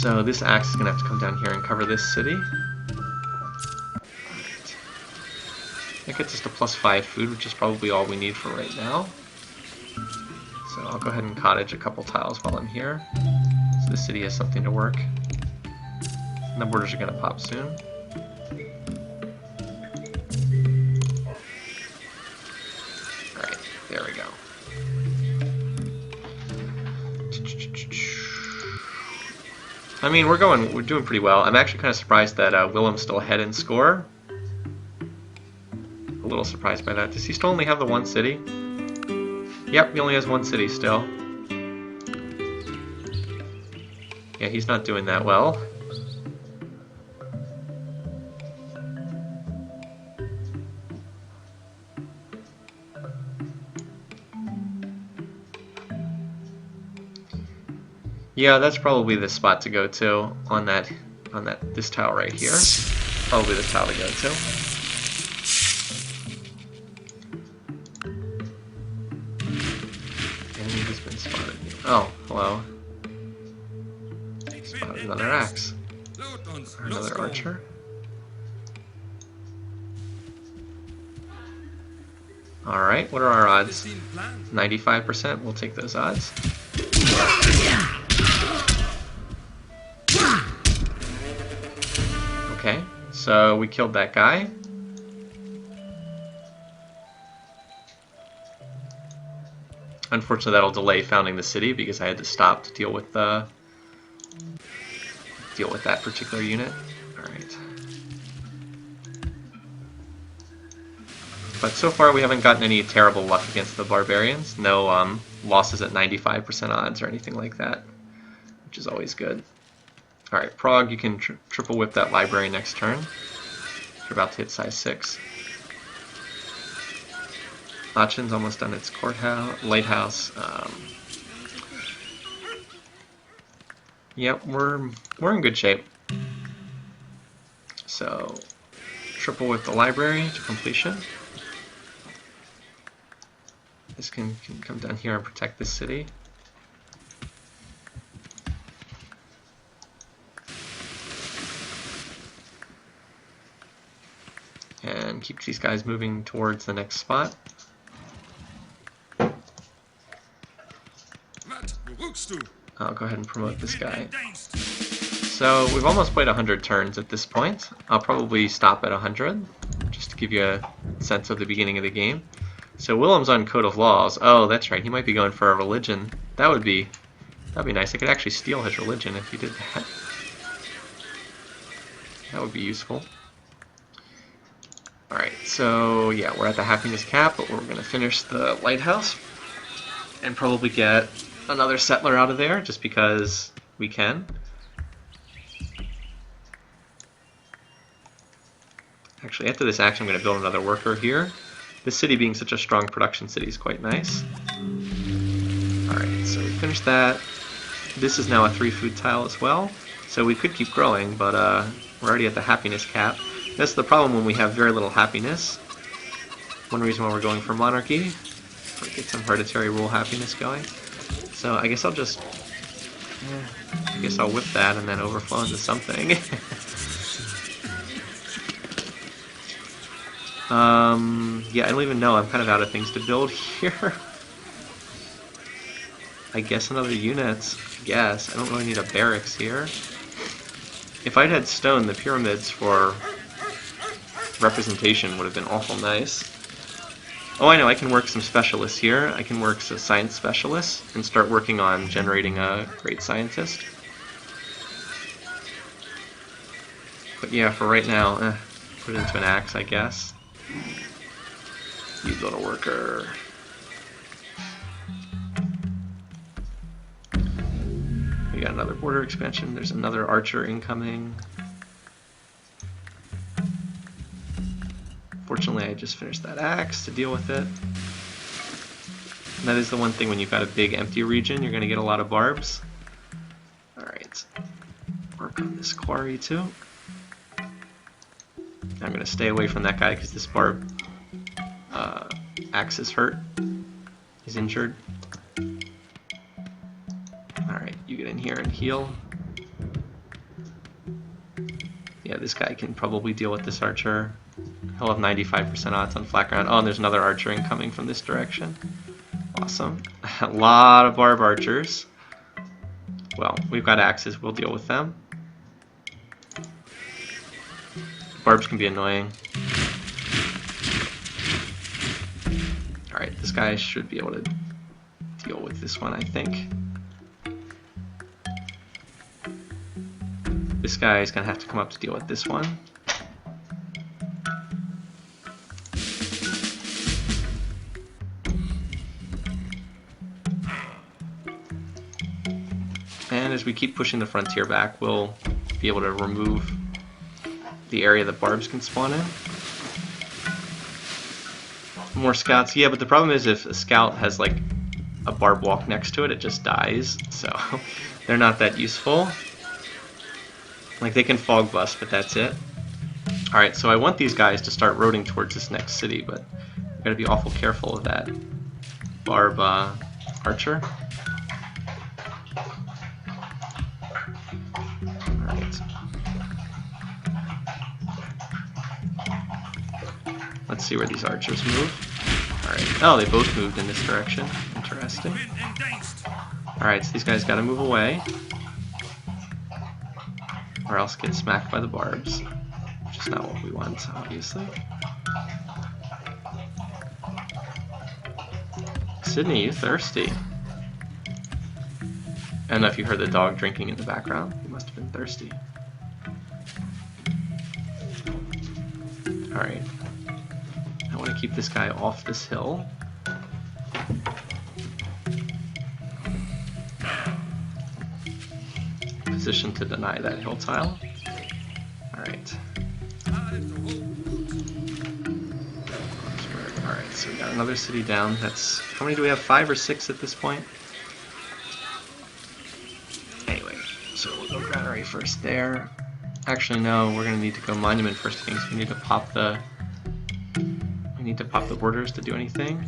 So this axe is going to have to come down here and cover this city. That gets us to +5 food, which is probably all we need for right now. So I'll go ahead and cottage a couple tiles while I'm here. So the city has something to work. And the borders are going to pop soon. Alright, there we go. I mean, we're doing pretty well. I'm actually kind of surprised that Willem's still ahead in score. A little surprised by that. Does he still only have the one city? Yep, he only has one city still. Yeah, he's not doing that well. Yeah, that's probably the spot to go to on this tile right here. Probably the tile to go to. Enemy has been spotted. Oh, hello. Spotted another axe. Or another archer. Alright, what are our odds? 95%, we'll take those odds. Okay, so we killed that guy. Unfortunately, that'll delay founding the city because I had to stop to deal with that particular unit. All right. But so far, we haven't gotten any terrible luck against the barbarians. No losses at 95% odds or anything like that, which is always good. All right, Prague, you can triple whip that library next turn. You're about to hit size 6. Achen's almost done its courthouse, lighthouse. Yep, we're in good shape. So, triple whip the library to completion. This can come down here and protect this city. And keep these guys moving towards the next spot. I'll go ahead and promote this guy. So we've almost played 100 turns at this point. I'll probably stop at 100, just to give you a sense of the beginning of the game. So Willem's on Code of Laws. Oh, that's right, he might be going for a religion. That'd be nice. I could actually steal his religion if he did that. That would be useful. Alright, so yeah, we're at the happiness cap, but we're going to finish the lighthouse and probably get another settler out of there just because we can. Actually, after this action, I'm going to build another worker here. This city being such a strong production city is quite nice. Alright, so we finished that. This is now a 3-food tile as well, so we could keep growing, but we're already at the happiness cap. That's the problem when we have very little happiness. One reason why we're going for monarchy, to get some hereditary rule happiness going. So I guess I'll just, I guess I'll whip that and then overflow into something. Yeah, I don't even know. I'm kind of out of things to build here. I guess another unit. I guess. I don't really need a barracks here. If I'd had stone, the pyramids for representation would have been awful nice. Oh, I know, I can work some specialists here. I can work some science specialists and start working on generating a great scientist. But yeah, for right now, put it into an axe, I guess. You go to worker. We got another border expansion. There's another archer incoming. Fortunately, I just finished that axe to deal with it. And that is the one thing when you've got a big empty region, you're going to get a lot of barbs. Alright, work on this quarry too. I'm going to stay away from that guy because this barb axe is hurt. He's injured. Alright, you get in here and heal. Yeah, this guy can probably deal with this archer. He'll have 95% odds on flat ground. Oh, and there's another archer incoming from this direction. Awesome. A lot of barb archers. Well, we've got axes. We'll deal with them. Barbs can be annoying. Alright, this guy should be able to deal with this one, I think. This guy is going to have to come up to deal with this one. And as we keep pushing the frontier back, we'll be able to remove the area that barbs can spawn in. More scouts. Yeah, but the problem is if a scout has like a barb walk next to it, it just dies. So they're not that useful. Like they can fog bust, but that's it. Alright, so I want these guys to start roading towards this next city, but I've got to be awful careful of that barb archer. Alright. Let's see where these archers move. Alright. Oh, they both moved in this direction. Interesting. Alright, so these guys gotta move away. Or else get smacked by the barbs. Which is not what we want, obviously. Sydney, you thirsty? I don't know if you heard the dog drinking in the background. He must have been thirsty. Alright. I want to keep this guy off this hill. Position to deny that hill tile. Alright. Alright, so we got another city down. That's, how many do we have? 5 or 6 at this point? Anyway, so we'll go granary first there. Actually, no, we're going to need to go monument first, I think, so we need to pop the borders to do anything.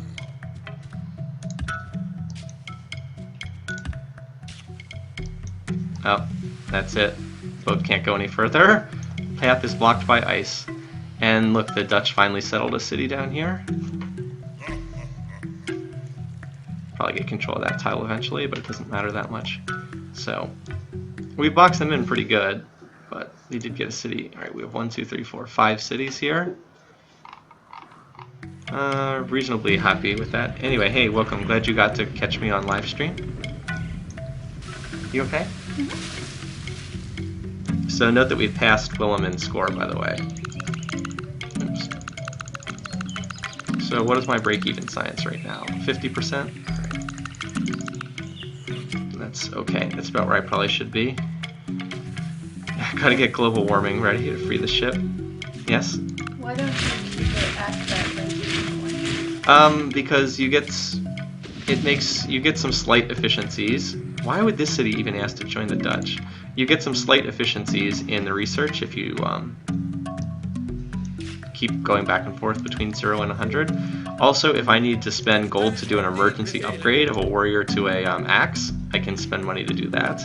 Oh, that's it. Boat can't go any further. Path is blocked by ice. And look, the Dutch finally settled a city down here. Probably get control of that tile eventually, but it doesn't matter that much. So, we boxed them in pretty good, but they did get a city. Alright, we have 1, 2, 3, 4, 5 cities here. Reasonably happy with that. Anyway, hey, welcome. Glad you got to catch me on live stream. You okay? Mm-hmm. So note that we passed Willem in score, by the way. Oops. So what is my break-even science right now? 50%? Right. That's okay. That's about where I probably should be. Gotta get global warming ready to free the ship. Yes? Why don't you keep it at that break-even point? Because you get some slight efficiencies. Why would this city even ask to join the Dutch? You get some slight efficiencies in the research if you keep going back and forth between 0 and 100. Also, if I need to spend gold to do an emergency upgrade of a warrior to a axe, I can spend money to do that.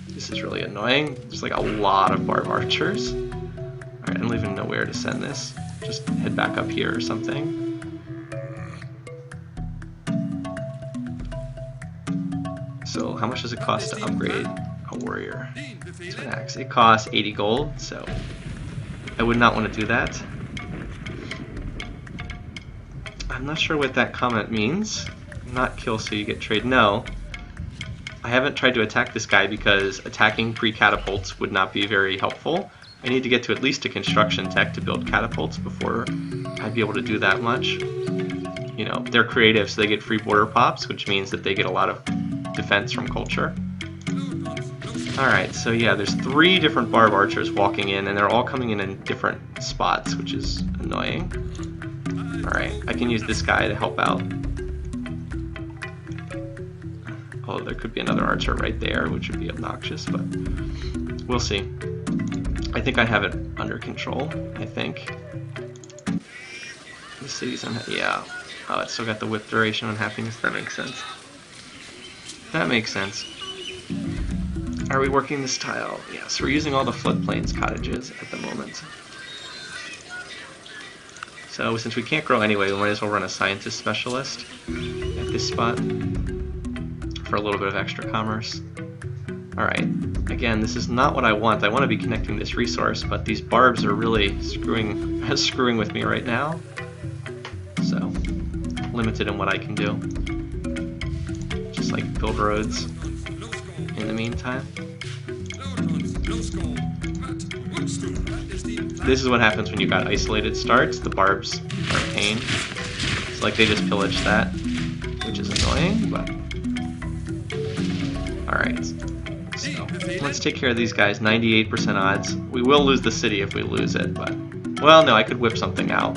This is really annoying. There's like a lot of barb archers. Alright, I don't even know where to send this. Just head back up here or something. So how much does it cost to upgrade a warrior to an axe? It costs 80 gold, so I would not want to do that. I'm not sure what that comment means. Not kill so you get trade. No. I haven't tried to attack this guy because attacking pre-catapults would not be very helpful. I need to get to at least a construction tech to build catapults before I'd be able to do that much. You know, they're creative, so they get free border pops, which means that they get a lot of defense from culture. Alright, so yeah, there's 3 different barb archers walking in, and they're all coming in different spots, which is annoying. Alright, I can use this guy to help out. Although there could be another archer right there, which would be obnoxious, but we'll see. I think I have it under control, I think. The city's on, yeah. Oh, it's still got the whip duration on happiness. That makes sense. That makes sense. Are we working this tile? Yes, we're using all the floodplains cottages at the moment. So since we can't grow anyway, we might as well run a scientist specialist at this spot for a little bit of extra commerce. Alright, again, this is not what I want. I want to be connecting this resource, but these barbs are really screwing with me right now. So, limited in what I can do. Just like build roads in the meantime. This is what happens when you got isolated starts. The barbs are a pain. It's like they just pillaged that, which is annoying, but... Alright. So, let's take care of these guys. 98% odds. We will lose the city if we lose it, but... Well, no, I could whip something out.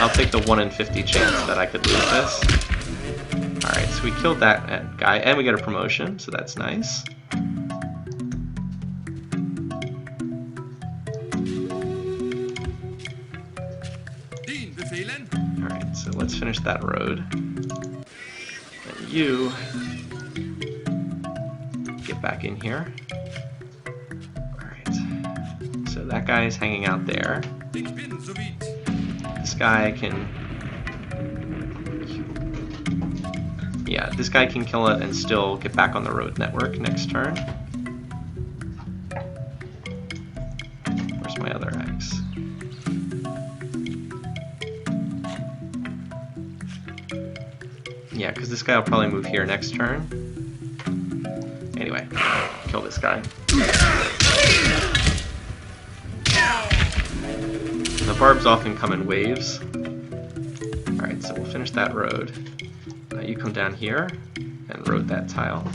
I'll take the 1 in 50 chance that I could lose this. Alright, so we killed that guy, and we get a promotion, so that's nice. Alright, so let's finish that road. And you get back in here. Alright, so that guy is hanging out there. This guy can... Yeah, this guy can kill it and still get back on the road network next turn. Where's my other X? Yeah, because this guy will probably move here next turn. Anyway, kill this guy. The barbs often come in waves. Alright, so we'll finish that road. Now you come down here and road that tile.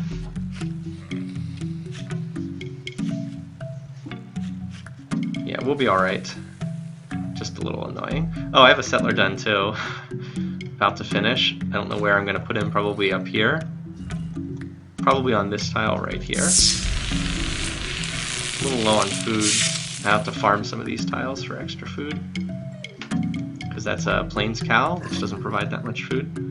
Yeah, we'll be alright. Just a little annoying. Oh, I have a settler done too. About to finish. I don't know where I'm going to put him, probably up here. Probably on this tile right here. A little low on food. I have to farm some of these tiles for extra food. Because that's a plains cow, which doesn't provide that much food.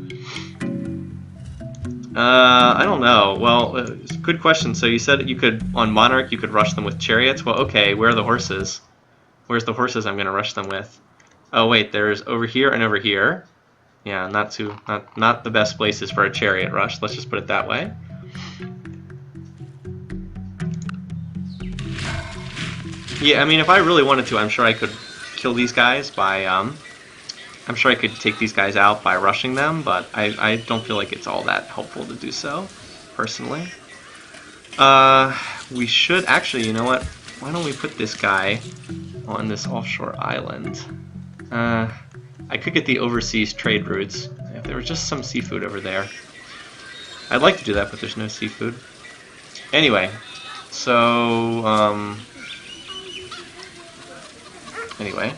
I don't know. Well, good question. So you said you could, on Monarch, you could rush them with chariots. Well, okay, where are the horses? Where's the horses I'm going to rush them with? Oh, wait, there's over here and over here. Yeah, not the best places for a chariot rush. Let's just put it that way. Yeah, I mean, if I really wanted to, I'm sure I could kill these guys by, I'm sure I could take these guys out by rushing them, but I don't feel like it's all that helpful to do so, personally. We should, actually, you know what? Why don't we put this guy on this offshore island? I could get the overseas trade routes. If there was just some seafood over there. I'd like to do that, but there's no seafood. Anyway, so, anyway.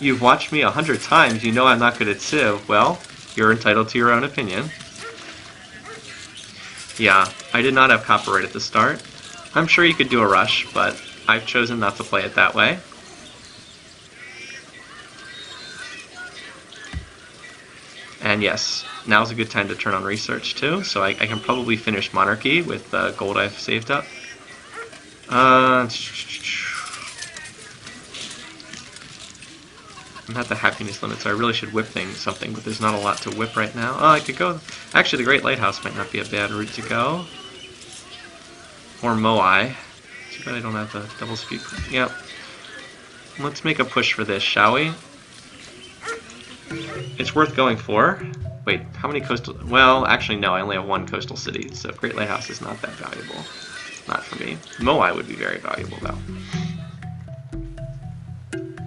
You've watched me 100 times, you know I'm not good at Civ. Well, you're entitled to your own opinion. Yeah, I did not have copyright at the start. I'm sure you could do a rush, but I've chosen not to play it that way. And yes, now's a good time to turn on research too, so I can probably finish Monarchy with the gold I've saved up. I'm not the happiness limit, so I really should whip something, but there's not a lot to whip right now. Oh, I could go... Actually, the Great Lighthouse might not be a bad route to go. Or Moai. Too bad I don't have the double speed. Yep. Let's make a push for this, shall we? It's worth going for. Wait, how many coastal... Well, actually, no, I only have one coastal city, so Great Lighthouse is not that valuable. Not for me. Moai would be very valuable, though.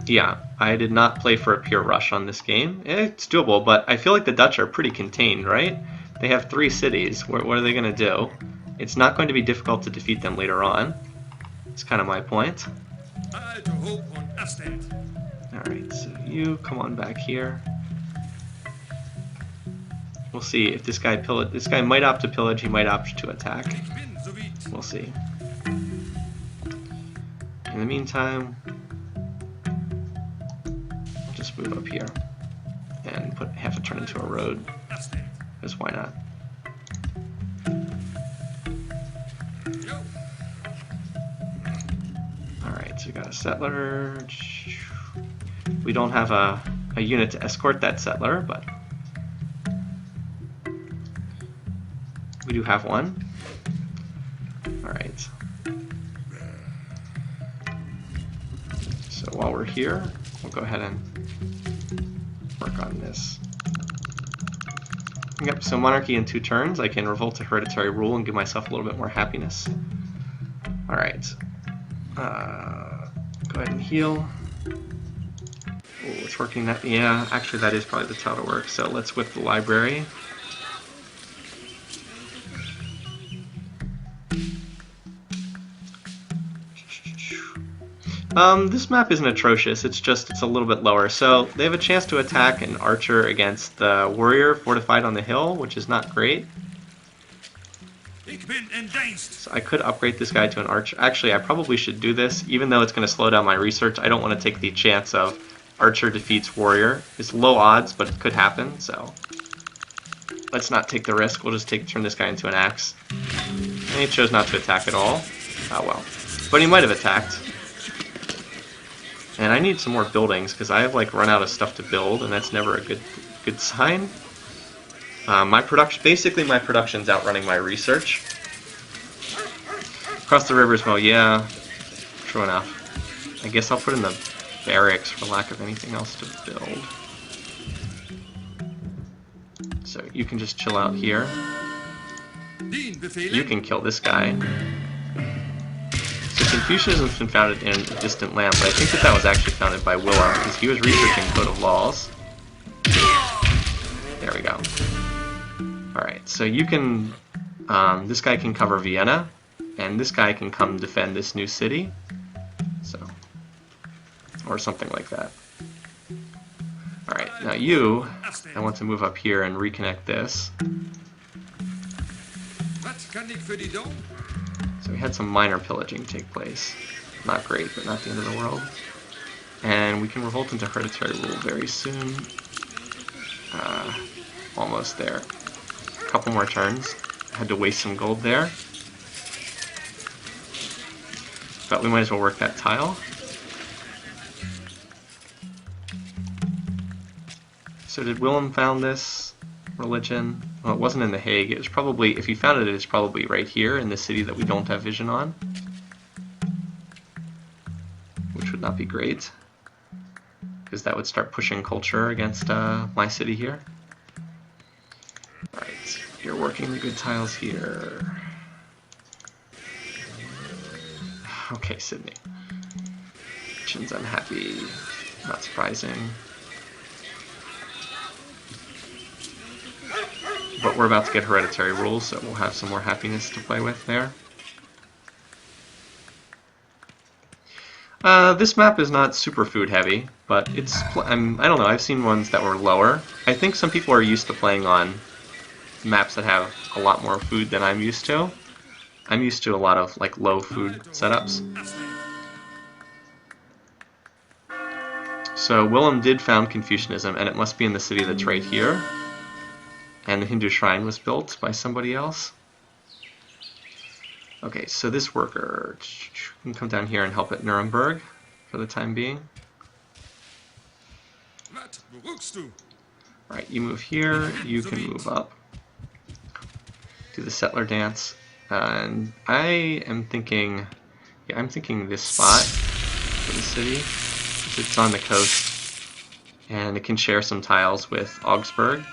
Yeah, I did not play for a pure rush on this game. It's doable, but I feel like the Dutch are pretty contained, right? They have 3 cities. What are they going to do? It's not going to be difficult to defeat them later on. That's kind of my point. Alright, so you come on back here. We'll see if this guy pillage. This guy might opt to pillage, he might opt to attack. We'll see. In the meantime, I'll just move up here and have it turn into a road. because why not? Alright, so we got a settler. We don't have a unit to escort that settler, but we do have one. Alright. So while we're here, we'll go ahead and work on this. Yep, so monarchy in 2 turns. I can revolt to hereditary rule and give myself a little bit more happiness. Alright. Go ahead and heal. Oh, it's working that. Yeah, actually that is probably the how to work. So let's whip the library. This map isn't atrocious, it's just it's a little bit lower. So they have a chance to attack an archer against the warrior fortified on the hill, which is not great. So I could upgrade this guy to an archer. Actually, I probably should do this, even though it's going to slow down my research. I don't want to take the chance of archer defeats warrior. It's low odds, but it could happen, so let's not take the risk. We'll just turn this guy into an axe. And he chose not to attack at all. Oh well. But he might have attacked. And I need some more buildings, because I have like run out of stuff to build, and that's never a good sign. Basically my production's outrunning my research. Across the rivers, well, yeah, true enough. I guess I'll put in the barracks for lack of anything else to build. So you can just chill out here. You can kill this guy. So Confucianism's been founded in a distant land, but I think that was actually founded by Willem, because he was researching Code of Laws. There we go. Alright, so you can, this guy can cover Vienna, and this guy can come defend this new city, so, or something like that. Alright, now I want to move up here and reconnect this. So we had some minor pillaging take place. Not great, but not the end of the world. And we can revolt into hereditary rule very soon. Almost there. A couple more turns. Had to waste some gold there. But we might as well work that tile. So did Willem found this religion? Well, it wasn't in The Hague. It was probably, if he found it, it's probably right here in the city that we don't have vision on. Which would not be great, because that would start pushing culture against my city here. Alright, you're working the good tiles here. Okay, Sydney. Chin's unhappy. Not surprising. But we're about to get hereditary rules, so we'll have some more happiness to play with there. This map is not super food heavy, but it's, I don't know, I've seen ones that were lower. I think some people are used to playing on maps that have a lot more food than I'm used to. I'm used to a lot of like low food setups. So Willem did found Confucianism, and it must be in the city that's right here. And the Hindu shrine was built by somebody else. Okay, so this worker can come down here and help at Nuremberg for the time being. Right, you move here, you can move up. Do the settler dance. And I am thinking, yeah, I'm thinking this spot for the city. It's on the coast, and it can share some tiles with Augsburg.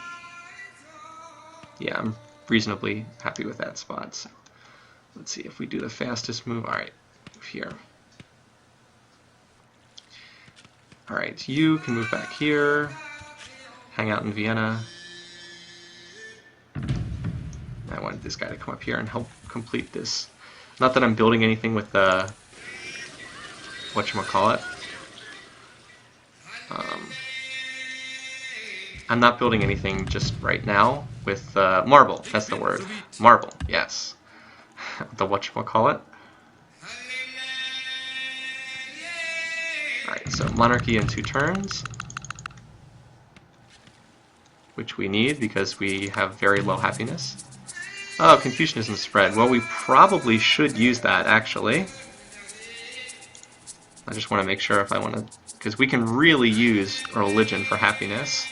Yeah, I'm reasonably happy with that spot. So let's see if we do the fastest move. Alright, move here. Alright, you can move back here, hang out in Vienna. I wanted this guy to come up here and help complete this. Not that I'm building anything with the whatchamacallit. I'm not building anything just right now with marble. That's the word. Marble, yes. The whatchamacallit. Alright, so monarchy in 2 turns. which we need because we have very low happiness. Oh, Confucianism spread. Well, we probably should use that, actually. I just want to make sure if I want to... Because we can really use a religion for happiness.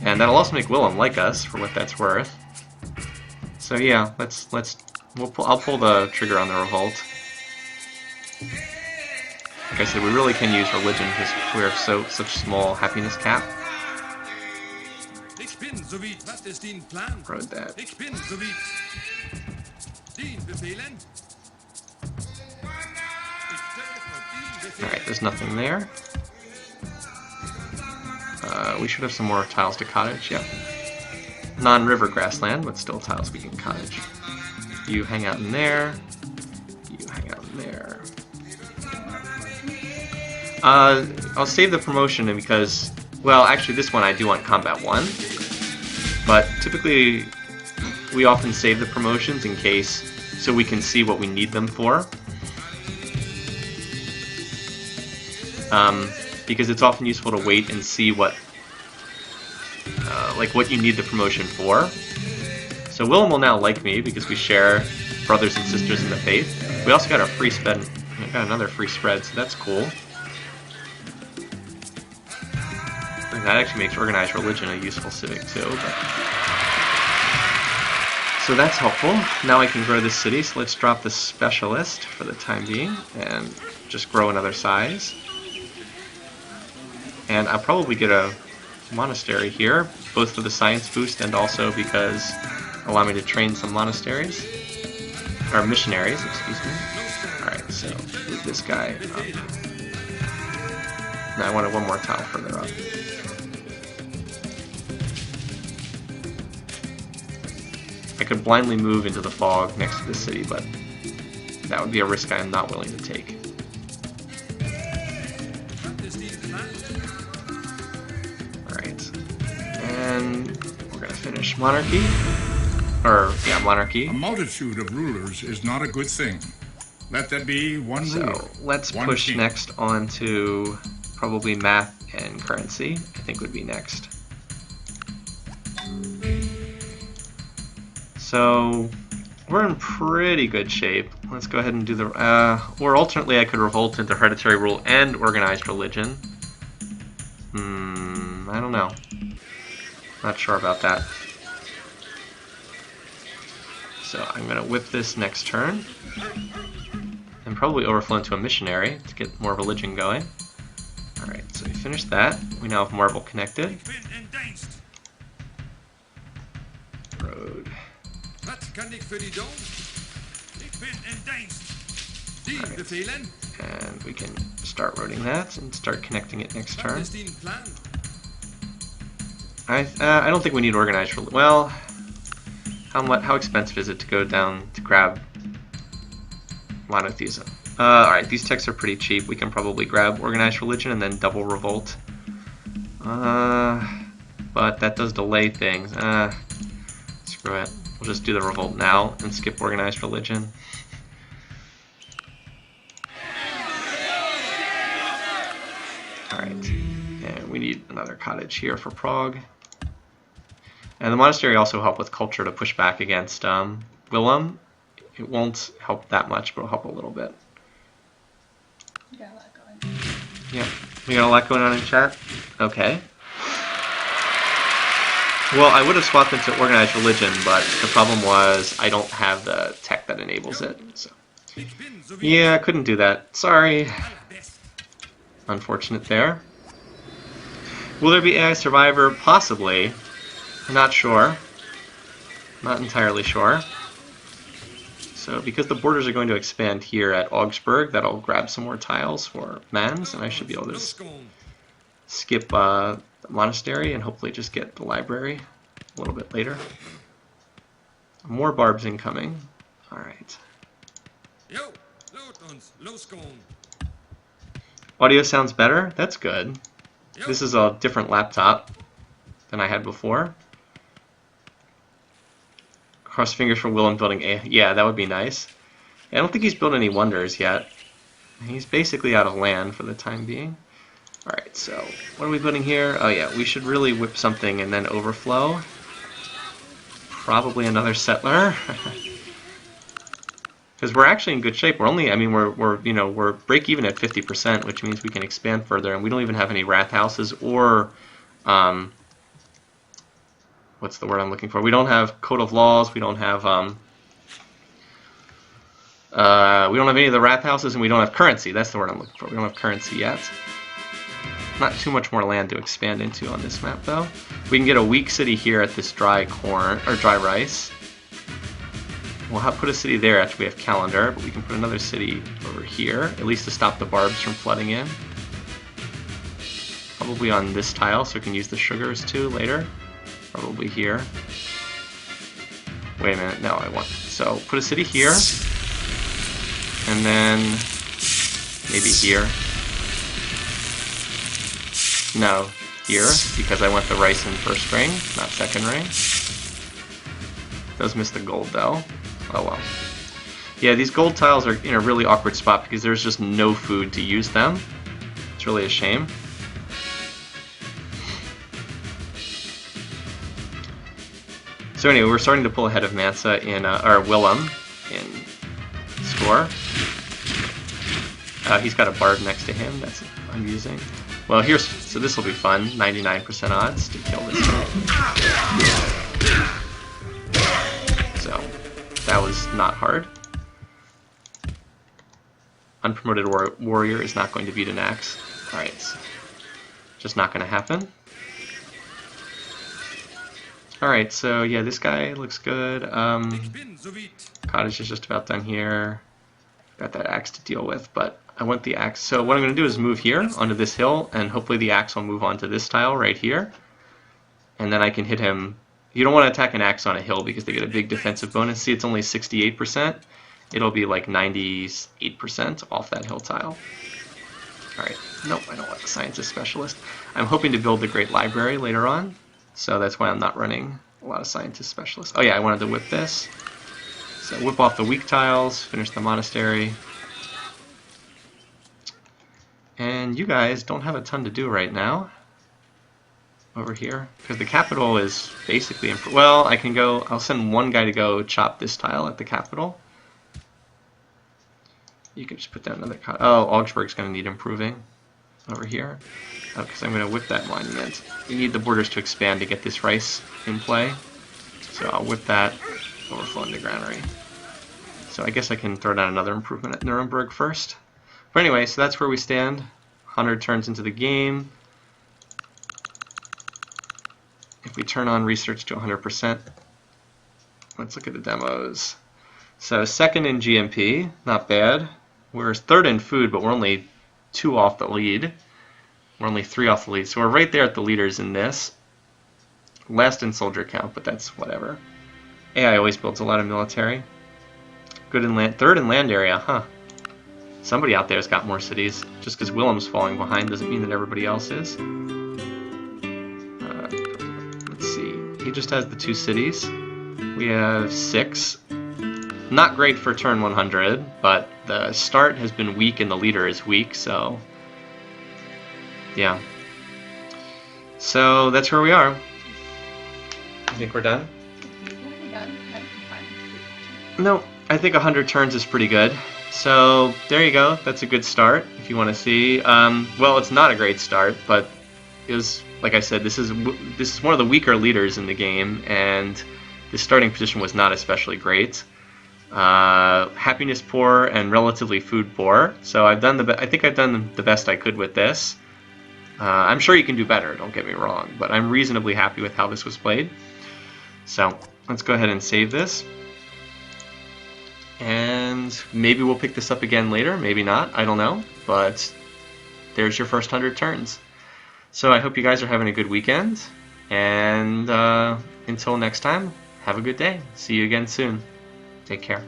And that'll also make Willem like us, for what that's worth. So yeah, I'll pull the trigger on the revolt. Like I said, we really can use religion because we have such small happiness cap. Wrote that. Alright, there's nothing there. We should have some more tiles to cottage, yep. Non-river grassland, but still tiles we can cottage. You hang out in there. You hang out in there. I'll save the promotion because, well, actually this one I do want combat 1. But typically we often save the promotions in case, so we can see what we need them for. Because it's often useful to wait and see what what you need the promotion for. So Willem will now like me because we share brothers and sisters in the faith. We also got a free spread. We got another free spread, so that's cool. And that actually makes organized religion a useful civic too. So that's helpful. Now I can grow this city. So let's drop the specialist for the time being and just grow another size. And I'll probably get a monastery here, both for the science boost and also because allow me to train some monasteries. Or missionaries, excuse me. Alright, so move this guy up. Now I wanted one more tile further up. I could blindly move into the fog next to the city, but that would be a risk I am not willing to take. And we're going to finish monarchy. Monarchy. A multitude of rulers is not a good thing. Let there be one ruler. So let's push king. Next on to probably math and currency, I think would be next. So we're in pretty good shape. Let's go ahead and do the... or alternately I could revolt into hereditary rule and organized religion. I don't know. Not sure about that. So I'm going to whip this next turn. And probably overflow into a missionary to get more religion going. Alright, so we finished that. We now have Marble connected. Road. Right. And we can start roading that and start connecting it next turn. I don't think we need organized religion. Well, how expensive is it to go down to grab monotheism? Alright, these texts are pretty cheap. We can probably grab organized religion and then double revolt. But that does delay things. Screw it. We'll just do the revolt now and skip organized religion. Alright, and we need another cottage here for Prague. And the monastery also help with culture to push back against Willem. It won't help that much, but it'll help a little bit. We got a lot going. Yeah, we got a lot going on in chat? Okay. Well, I would have swapped into organized religion, but the problem was I don't have the tech that enables it. So yeah, I couldn't do that. Sorry. Unfortunate there. Will there be AI Survivor? Possibly. Not sure. Not entirely sure. So because the borders are going to expand here at Augsburg, that'll grab some more tiles for Mans, and I should be able to skip the monastery and hopefully just get the library a little bit later. More barbs incoming. Alright. Audio sounds better? That's good. This is a different laptop than I had before. Cross fingers for Willem building a... Yeah, that would be nice. I don't think he's built any wonders yet. He's basically out of land for the time being. Alright, so what are we putting here? Oh yeah, we should really whip something and then overflow. Probably another settler. Because we're actually in good shape. We're only, I mean, we're break even at 50%, which means we can expand further, and we don't even have any wrath houses or, what's the word I'm looking for? We don't have code of laws. We don't have any of the wrath houses, and we don't have currency. That's the word I'm looking for. We don't have currency yet. Not too much more land to expand into on this map, though. We can get a weak city here at this dry corn or dry rice. We'll put a city there after we have calendar, but we can put another city over here, at least to stop the barbs from flooding in. Probably on this tile, so we can use the sugars too later. Probably here. Wait a minute, no, I want. So put a city here, and then maybe here. No, here, because I want the rice in first ring, not second ring. Does miss the gold though. Oh well. Yeah, these gold tiles are in a really awkward spot because there's just no food to use them. It's really a shame. So anyway, we're starting to pull ahead of Mansa in, or Willem in score. He's got a bard next to him. That's amusing. Well, here's, so this will be fun. 99% odds to kill this guy. So that was not hard. Unpromoted warrior is not going to beat an axe. Alright, just not going to happen. Alright, so yeah, this guy looks good. Cottage is just about done here. Got that axe to deal with, but I want the axe. So what I'm going to do is move here onto this hill, and hopefully the axe will move onto this tile right here. And then I can hit him. You don't want to attack an axe on a hill because they get a big defensive bonus. See, it's only 68%. It'll be like 98% off that hill tile. Alright, nope, I don't want the scientist specialist. I'm hoping to build the great library later on, so that's why I'm not running a lot of scientist specialists. Oh yeah, I wanted to whip this. So whip off the weak tiles, finish the monastery. And you guys don't have a ton to do right now over here, because the capital is basically, well, I can go, I'll send one guy to go chop this tile at the capital. You can just put down another, oh, Augsburg's going to need improving over here. Oh, because I'm going to whip that monument. We need the borders to expand to get this rice in play. So I'll whip that, overflow into granary. So I guess I can throw down another improvement at Nuremberg first. But anyway, so that's where we stand. 100 turns into the game. If we turn on research to 100%, let's look at the demos. So second in GMP, not bad. We're third in food, but we're only 2 off the lead. We're only 3 off the lead, so we're right there at the leaders in this. Last in soldier count, but that's whatever. AI always builds a lot of military. Good in land, third in land area, huh? Somebody out there's got more cities. Just because Willem's falling behind doesn't mean that everybody else is. Let's see. He just has the 2 cities. We have 6. Not great for turn 100, but the start has been weak and the leader is weak, so yeah. So that's where we are. You think we're done? No, I think 100 turns is pretty good. So there you go. That's a good start if you want to see. Well, it's not a great start, but it was, like I said, this is one of the weaker leaders in the game, and the starting position was not especially great. Happiness poor and relatively food poor. So I think I've done the best I could with this. I'm sure you can do better, don't get me wrong, but I'm reasonably happy with how this was played. So let's go ahead and save this. And maybe we'll pick this up again later, maybe not, I don't know. But there's your first 100 turns. So I hope you guys are having a good weekend. And until next time, have a good day. See you again soon. Take care.